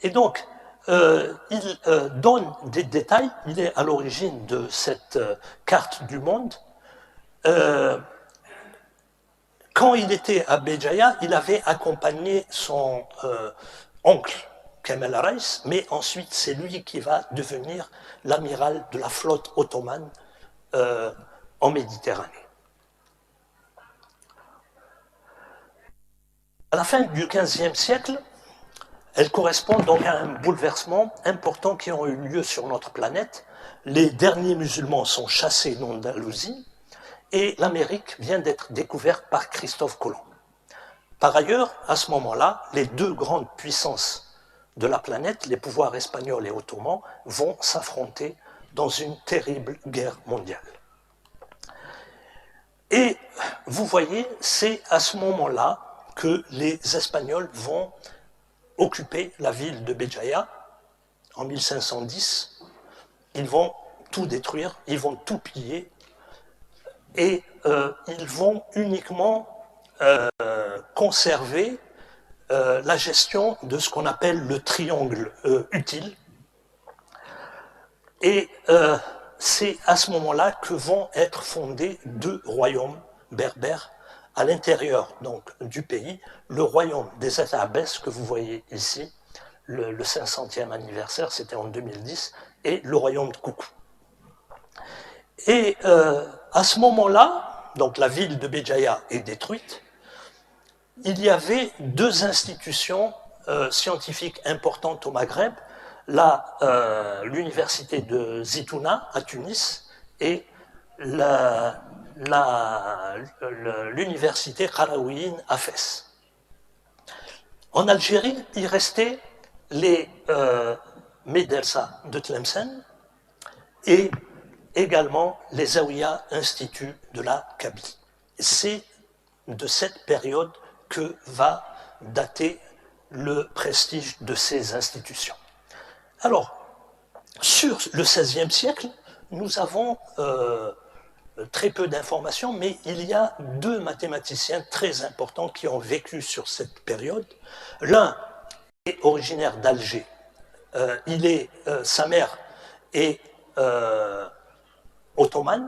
Et donc, il donne des détails. Il est à l'origine de cette carte du monde. Quand il était à Béjaïa, il avait accompagné son oncle, Kamel Reis, mais ensuite c'est lui qui va devenir l'amiral de la flotte ottomane en Méditerranée. À la fin du XVe siècle, elle correspond donc à un bouleversement important qui a eu lieu sur notre planète. Les derniers musulmans sont chassés d'Andalousie et l'Amérique vient d'être découverte par Christophe Colomb. Par ailleurs, à ce moment-là, les deux grandes puissances de la planète, les pouvoirs espagnols et ottomans vont s'affronter dans une terrible guerre mondiale. Et vous voyez, c'est à ce moment-là que les Espagnols vont occuper la ville de Béjaïa en 1510. Ils vont tout détruire, ils vont tout piller, et ils vont uniquement conserver la gestion de ce qu'on appelle le triangle utile. Et c'est à ce moment-là que vont être fondés deux royaumes berbères à l'intérieur donc du pays, le royaume des Atabès que vous voyez ici, le 500e anniversaire, c'était en 2010, et le royaume de Koukou. Et à ce moment-là, donc la ville de Béjaïa est détruite, il y avait deux institutions scientifiques importantes au Maghreb, l'université de Zitouna à Tunis et l'université Qarawiyyin à Fès. En Algérie, il restait les Médersa de Tlemcen et également les Zawiya Instituts de la Kabylie. C'est de cette période que va dater le prestige de ces institutions. Alors, sur le XVIe siècle, nous avons très peu d'informations, mais il y a deux mathématiciens très importants qui ont vécu sur cette période. L'un est originaire d'Alger. Sa mère est ottomane,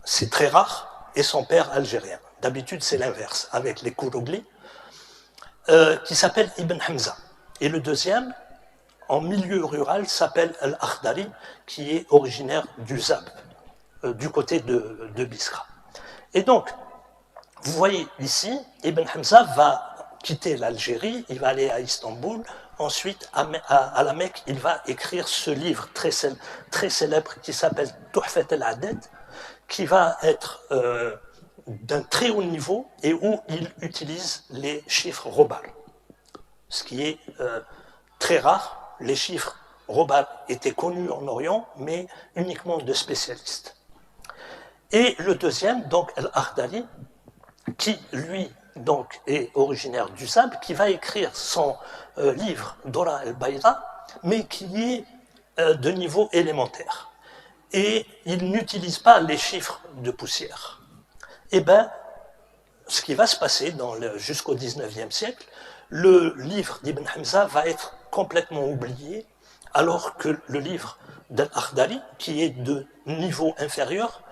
c'est très rare, et son père algérien. D'habitude, c'est l'inverse, avec les Kourougli, qui s'appelle Ibn Hamza. Et le deuxième, en milieu rural, s'appelle Al-Akhdari, qui est originaire du Zab, du côté de Biskra. Et donc, vous voyez ici, Ibn Hamza va quitter l'Algérie, il va aller à Istanbul, ensuite à la Mecque, il va écrire ce livre très célèbre qui s'appelle Tuhfat al-Adad, qui va être d'un très haut niveau et où il utilise les chiffres Robal, ce qui est très rare. Les chiffres Robal étaient connus en Orient, mais uniquement de spécialistes. Et le deuxième, donc Al-Akhdari, qui lui donc est originaire du Zab, qui va écrire son livre Dora al-Bayda, mais qui est de niveau élémentaire. Et il n'utilise pas les chiffres de poussière. Eh bien, ce qui va se passer jusqu'au XIXe siècle, le livre d'Ibn Hamza va être complètement oublié, alors que le livre d'Al-Akhdari, qui est de niveau inférieur,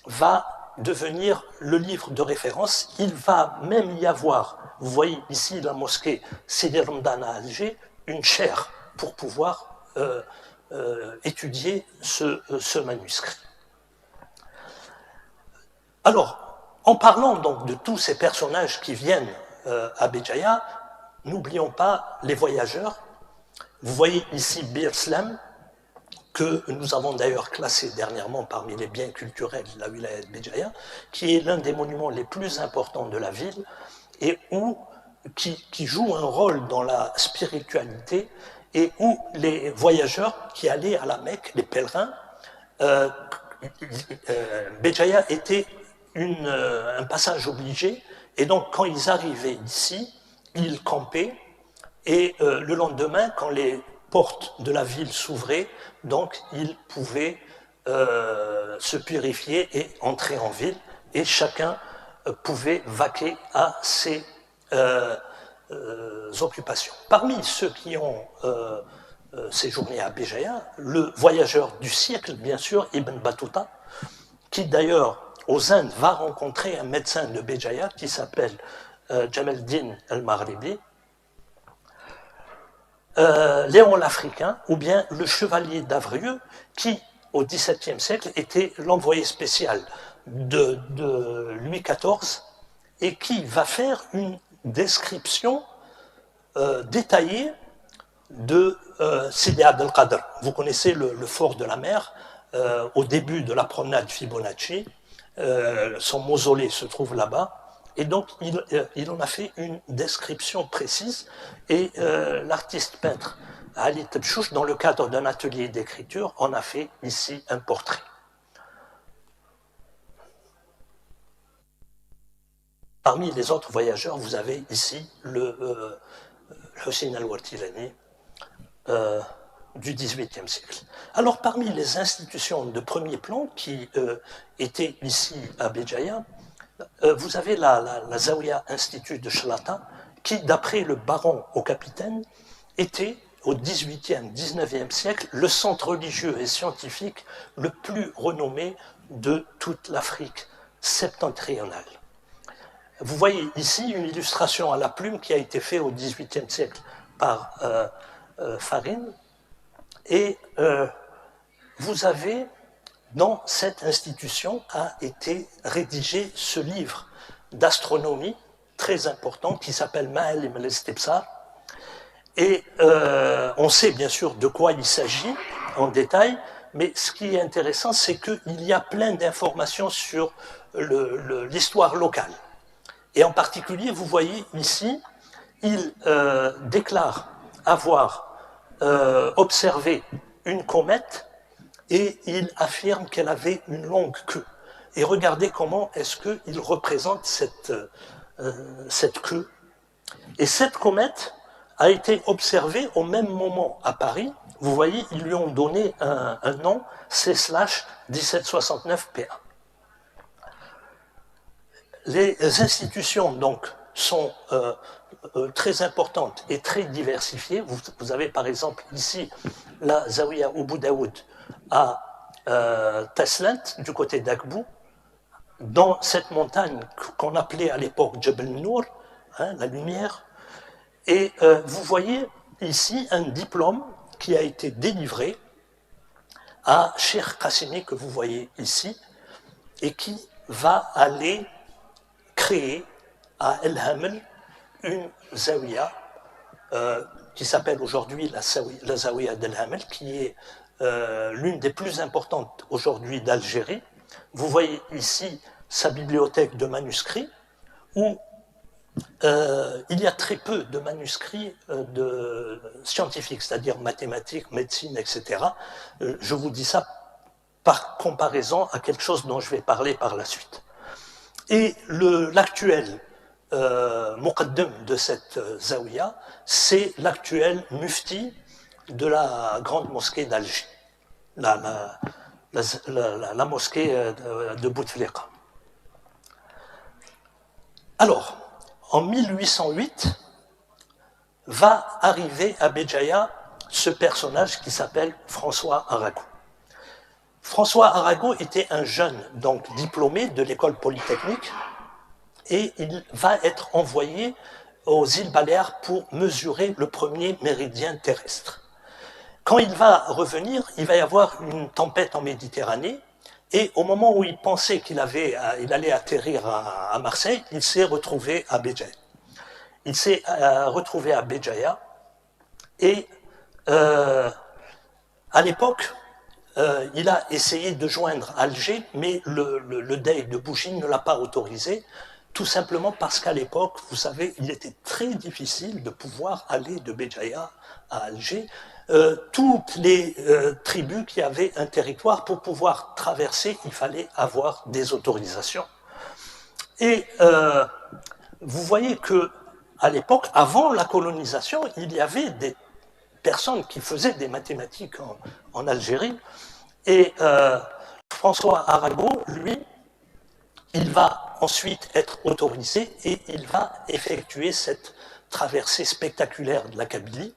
va devenir le livre de référence. Il va même y avoir, vous voyez ici la mosquée Sidi Ramdan à Alger, une chaire pour pouvoir étudier ce manuscrit. Alors, en parlant donc de tous ces personnages qui viennent à Béjaïa, n'oublions pas les voyageurs. Vous voyez ici Bir Slam, que nous avons d'ailleurs classé dernièrement parmi les biens culturels de la wilaya de Béjaïa, qui est l'un des monuments les plus importants de la ville et qui joue un rôle dans la spiritualité, et où les voyageurs qui allaient à la Mecque, les pèlerins, Béjaïa était un passage obligé, et donc quand ils arrivaient ici, ils campaient, et le lendemain, quand les portes de la ville s'ouvraient, donc ils pouvaient se purifier et entrer en ville, et chacun pouvait vaquer à ses occupations. Parmi ceux qui ont séjourné à Béjaïa, le voyageur du siècle, bien sûr, Ibn Battuta, qui d'ailleurs aux Indes va rencontrer un médecin de Béjaïa qui s'appelle Jamaldin al-Maghribi, Léon l'Africain, ou bien le chevalier d'Avrieux, qui, au XVIIe siècle, était l'envoyé spécial de Louis XIV et qui va faire une description détaillée de Sidi Abdelkader. Vous connaissez le fort de la mer, au début de la promenade Fibonacci, son mausolée se trouve là-bas. Et donc, il en a fait une description précise, et l'artiste peintre Ali Tebchouch, dans le cadre d'un atelier d'écriture, en a fait ici un portrait. Parmi les autres voyageurs, vous avez ici le Hussein al-Wartilani du XVIIIe siècle. Alors, parmi les institutions de premier plan qui étaient ici à Béjaïa, vous avez la Zawiya Institut de Chalata, qui, d'après le baron au capitaine, était au XVIIIe, XIXe siècle le centre religieux et scientifique le plus renommé de toute l'Afrique septentrionale. Vous voyez ici une illustration à la plume qui a été faite au XVIIIe siècle par Farin. Et vous avez, dans cette institution, a été rédigé ce livre d'astronomie très important qui s'appelle Ma'alim al-Istibsar. Et on sait bien sûr de quoi il s'agit en détail, mais ce qui est intéressant, c'est qu'il y a plein d'informations sur l'histoire locale. Et en particulier, vous voyez ici, il déclare avoir observé une comète et il affirme qu'elle avait une longue queue. Et regardez comment est-ce qu'il représente cette queue. Et cette comète a été observée au même moment à Paris. Vous voyez, ils lui ont donné un nom, C/1769 PA. Les institutions, donc, sont très importantes et très diversifiées. Vous avez, par exemple, ici, la Zawiya Abu Daoud à Taslent, du côté d'Agbou, dans cette montagne qu'on appelait à l'époque Jebel Nour, hein, la lumière. Et vous voyez ici un diplôme qui a été délivré à Cheikh Qassimi, que vous voyez ici, et qui va aller créer à El Hamel une zawiya qui s'appelle aujourd'hui la zawiya d'El Hamel, qui est l'une des plus importantes aujourd'hui d'Algérie. Vous voyez ici sa bibliothèque de manuscrits, où il y a très peu de manuscrits scientifiques, c'est-à-dire mathématiques, médecine, etc. Je vous dis ça par comparaison à quelque chose dont je vais parler par la suite. Et l'actuel muqaddam de cette zawiya, c'est l'actuel mufti de la grande mosquée d'Alger, la mosquée de Bouteflika. Alors, en 1808, va arriver à Béjaïa ce personnage qui s'appelle François Arago. François Arago était un jeune donc diplômé de l'école polytechnique et il va être envoyé aux îles Baléares pour mesurer le premier méridien terrestre. Quand il va revenir, il va y avoir une tempête en Méditerranée et au moment où il pensait qu'il allait atterrir à Marseille, il s'est retrouvé à Béjaïa. Il s'est retrouvé à Béjaïa et à l'époque, il a essayé de joindre Alger, mais le dey de Bouchine ne l'a pas autorisé, tout simplement parce qu'à l'époque, vous savez, il était très difficile de pouvoir aller de Béjaïa à Alger. Toutes les tribus qui avaient un territoire, pour pouvoir traverser, il fallait avoir des autorisations. Et vous voyez que à l'époque, avant la colonisation, il y avait des personnes qui faisaient des mathématiques en Algérie. Et François Arago, lui, il va ensuite être autorisé et il va effectuer cette traversée spectaculaire de la Kabylie.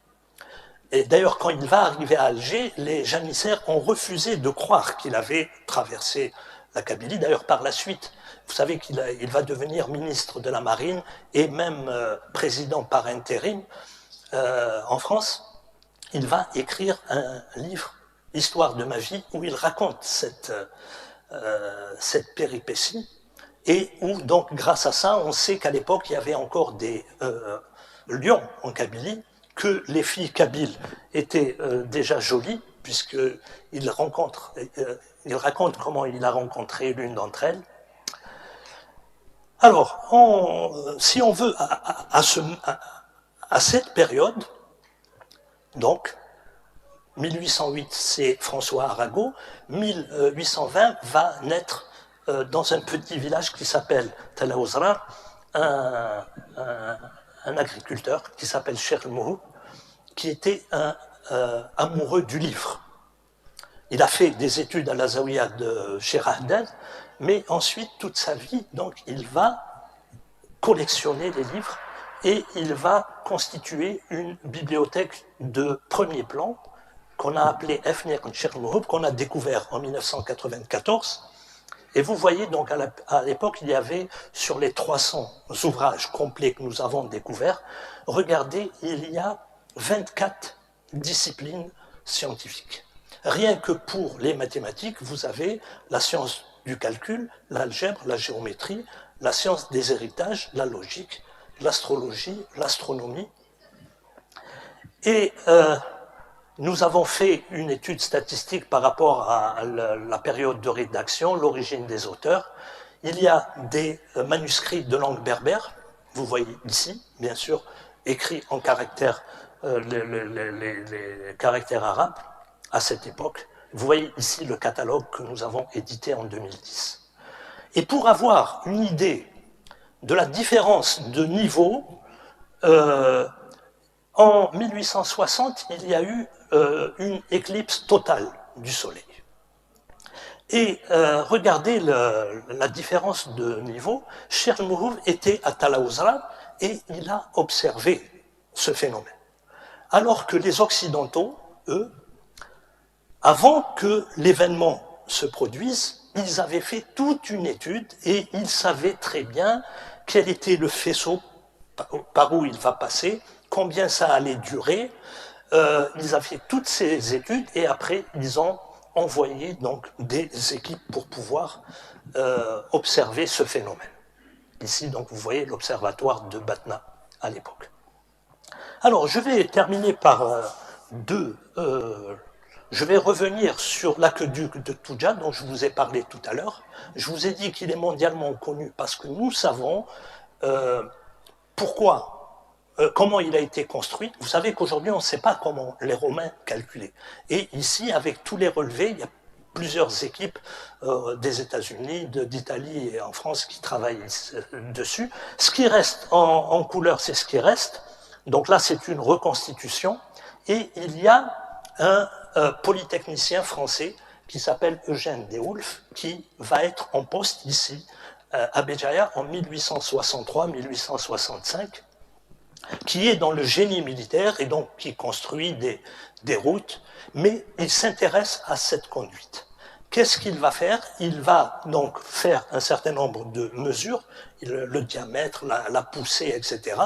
Et d'ailleurs, quand il va arriver à Alger, les janissaires ont refusé de croire qu'il avait traversé la Kabylie. D'ailleurs, par la suite, vous savez qu'il va devenir ministre de la Marine et même président par intérim en France. Il va écrire un livre, Histoire de ma vie, où il raconte cette péripétie et où, donc, grâce à ça, on sait qu'à l'époque, il y avait encore des lions en Kabylie, que les filles kabyles étaient déjà jolies, puisqu'il raconte comment il a rencontré l'une d'entre elles. Alors, si on veut, à cette période, donc, 1808, c'est François Arago. 1820 va naître dans un petit village qui s'appelle Talaouzra, un agriculteur qui s'appelle Cheikh Mouhou, qui était un amoureux du livre. Il a fait des études à la Zawiya de Cheikh Haddad, mais ensuite, toute sa vie, donc, il va collectionner les livres et il va constituer une bibliothèque de premier plan qu'on a appelée Efniq Cheikh Mouhoub, qu'on a découvert en 1994. Et vous voyez, donc, à l'époque, il y avait, sur les 300 ouvrages complets que nous avons découverts, regardez, il y a 24 disciplines scientifiques. Rien que pour les mathématiques, vous avez la science du calcul, l'algèbre, la géométrie, la science des héritages, la logique, l'astrologie, l'astronomie. Et nous avons fait une étude statistique par rapport à la période de rédaction, l'origine des auteurs. Il y a des manuscrits de langue berbère, vous voyez ici, bien sûr, écrits en caractères, les caractères arabes à cette époque. Vous voyez ici le catalogue que nous avons édité en 2010. Et pour avoir une idée de la différence de niveau, en 1860, il y a eu une éclipse totale du Soleil. Et regardez la différence de niveau. Cheikh Mouhoub était à Talaouzra et il a observé ce phénomène. Alors que les Occidentaux, eux, avant que l'événement se produise, ils avaient fait toute une étude et ils savaient très bien quel était le faisceau par où il va passer, combien ça allait durer. Ils avaient fait toutes ces études et après, ils ont envoyé donc des équipes pour pouvoir observer ce phénomène. Ici, donc, vous voyez l'observatoire de Batna à l'époque. Alors, je vais terminer par je vais revenir sur l'aqueduc de Touja, dont je vous ai parlé tout à l'heure. Je vous ai dit qu'il est mondialement connu parce que nous savons comment il a été construit. Vous savez qu'aujourd'hui, on ne sait pas comment les Romains calculaient. Et ici, avec tous les relevés, il y a plusieurs équipes des États-Unis, d'Italie et en France qui travaillent dessus. Ce qui reste en couleur, c'est ce qui reste. Donc là, c'est une reconstitution. Et il y a un polytechnicien français qui s'appelle Eugène Déoulf, qui va être en poste ici, à Béjaïa, en 1863-1865, qui est dans le génie militaire et donc qui construit des routes, mais il s'intéresse à cette conduite. Qu'est-ce qu'il va faire? Il va donc faire un certain nombre de mesures, le diamètre, la poussée, etc.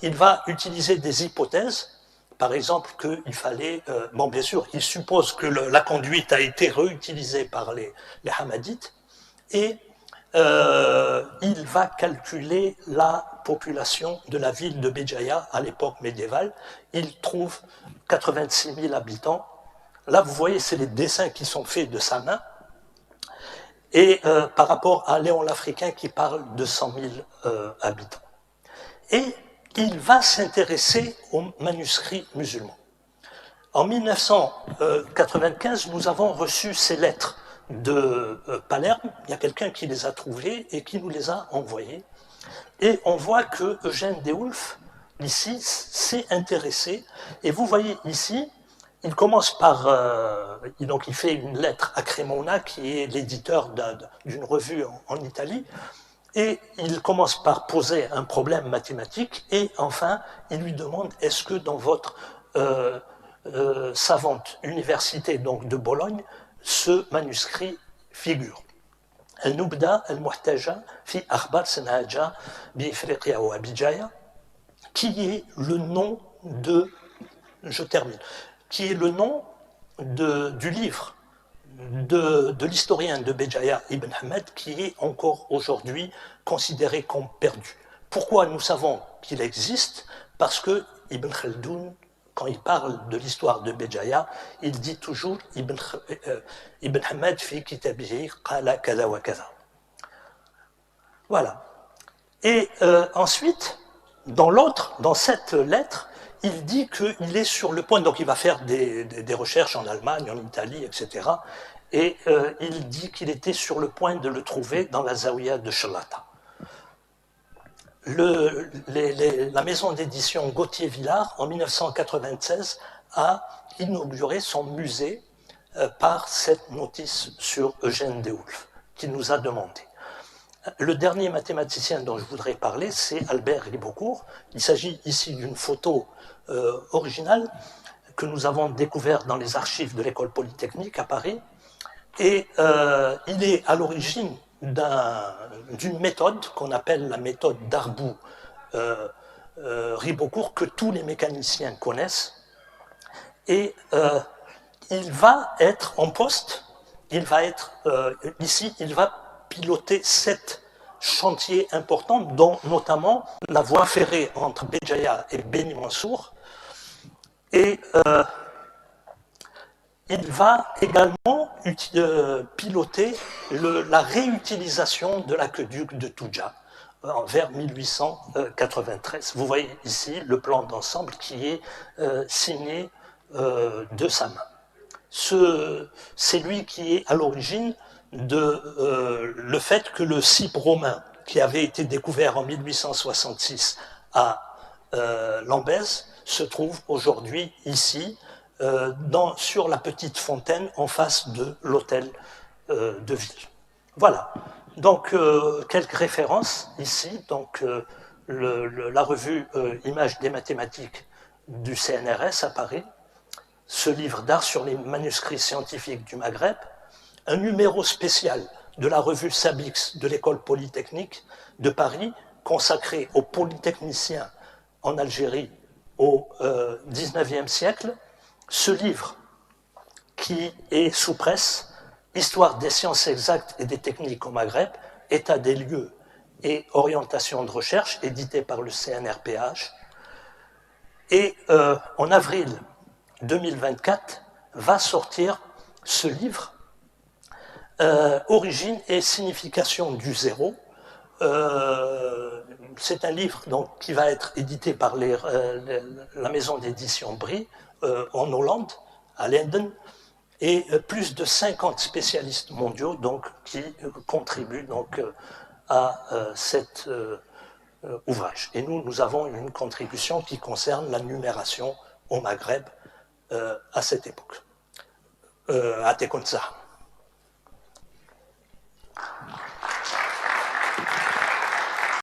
Il va utiliser des hypothèses. Par exemple, qu'il fallait... bon, bien sûr, il suppose que la conduite a été réutilisée par les Hamadites et il va calculer la population de la ville de Béjaïa à l'époque médiévale. Il trouve 86 000 habitants. Là, vous voyez, c'est les dessins qui sont faits de sa main. Et par rapport à Léon l'Africain qui parle de 100 000 habitants. Et il va s'intéresser aux manuscrits musulmans. En 1995, nous avons reçu ces lettres de Palerme. Il y a quelqu'un qui les a trouvées et qui nous les a envoyées. Et on voit que Eugène Déoulf, ici, s'est intéressé. Et vous voyez ici, il commence par... donc il fait une lettre à Cremona, qui est l'éditeur d'une revue en Italie. Et il commence par poser un problème mathématique et enfin, il lui demande est-ce que dans votre savante université donc de Bologne, ce manuscrit figure. Al-Nubda al-Muhtaja fi Akhbar Sanhaja bi Ifriqiya wa Bijaya, qui est le nom de, je termine, qui est le nom du livre de l'historien de Béjaïa Ibn Hamad, qui est encore aujourd'hui considéré comme perdu. Pourquoi nous savons qu'il existe? Parce que Ibn Khaldoun, quand il parle de l'histoire de Béjaïa, il dit toujours Ibn Hamad fi kitabihi qala kaza wa kaza. Voilà. Et ensuite, dans cette lettre, il dit qu'il est sur le point, donc il va faire des recherches en Allemagne, en Italie, etc. Et il dit qu'il était sur le point de le trouver dans la Zawiya de Shalata. La maison d'édition Gauthier-Villard, en 1996, a inauguré son musée par cette notice sur Eugène Déoulf, qu'il nous a demandé. Le dernier mathématicien dont je voudrais parler, c'est Albert Ribocourt. Il s'agit ici d'une photo originale que nous avons découverte dans les archives de l'école polytechnique à Paris. Et il est à l'origine d'une méthode qu'on appelle la méthode Darboux-Ribocourt, que tous les mécaniciens connaissent. Et il va être en poste, il va être ici, il va piloter 7 chantiers importants, dont notamment la voie ferrée entre Béjaïa et Beni Mansour. Et il va également piloter la réutilisation de l'aqueduc de Touja vers 1893. Vous voyez ici le plan d'ensemble qui est signé de sa main. C'est lui qui est à l'origine de le fait que le cippe romain qui avait été découvert en 1866 à Lambèze se trouve aujourd'hui ici, sur la petite fontaine en face de l'hôtel de ville. Voilà. Donc, quelques références ici. Donc, la revue Images des mathématiques du CNRS à Paris, ce livre d'art sur les manuscrits scientifiques du Maghreb, un numéro spécial de la revue Sabix de l'école polytechnique de Paris, consacré aux polytechniciens en Algérie au XIXe siècle, ce livre qui est sous presse, Histoire des sciences exactes et des techniques au Maghreb, état des lieux et orientation de recherche, édité par le CNRPH. Et en avril 2024 va sortir ce livre, Origine et signification du zéro. C'est un livre donc, qui va être édité par la maison d'édition Brie en Hollande, à Leiden, et plus de 50 spécialistes mondiaux donc, qui contribuent donc, à cet ouvrage. Et nous avons une contribution qui concerne la numération au Maghreb à cette époque. À Tekonza.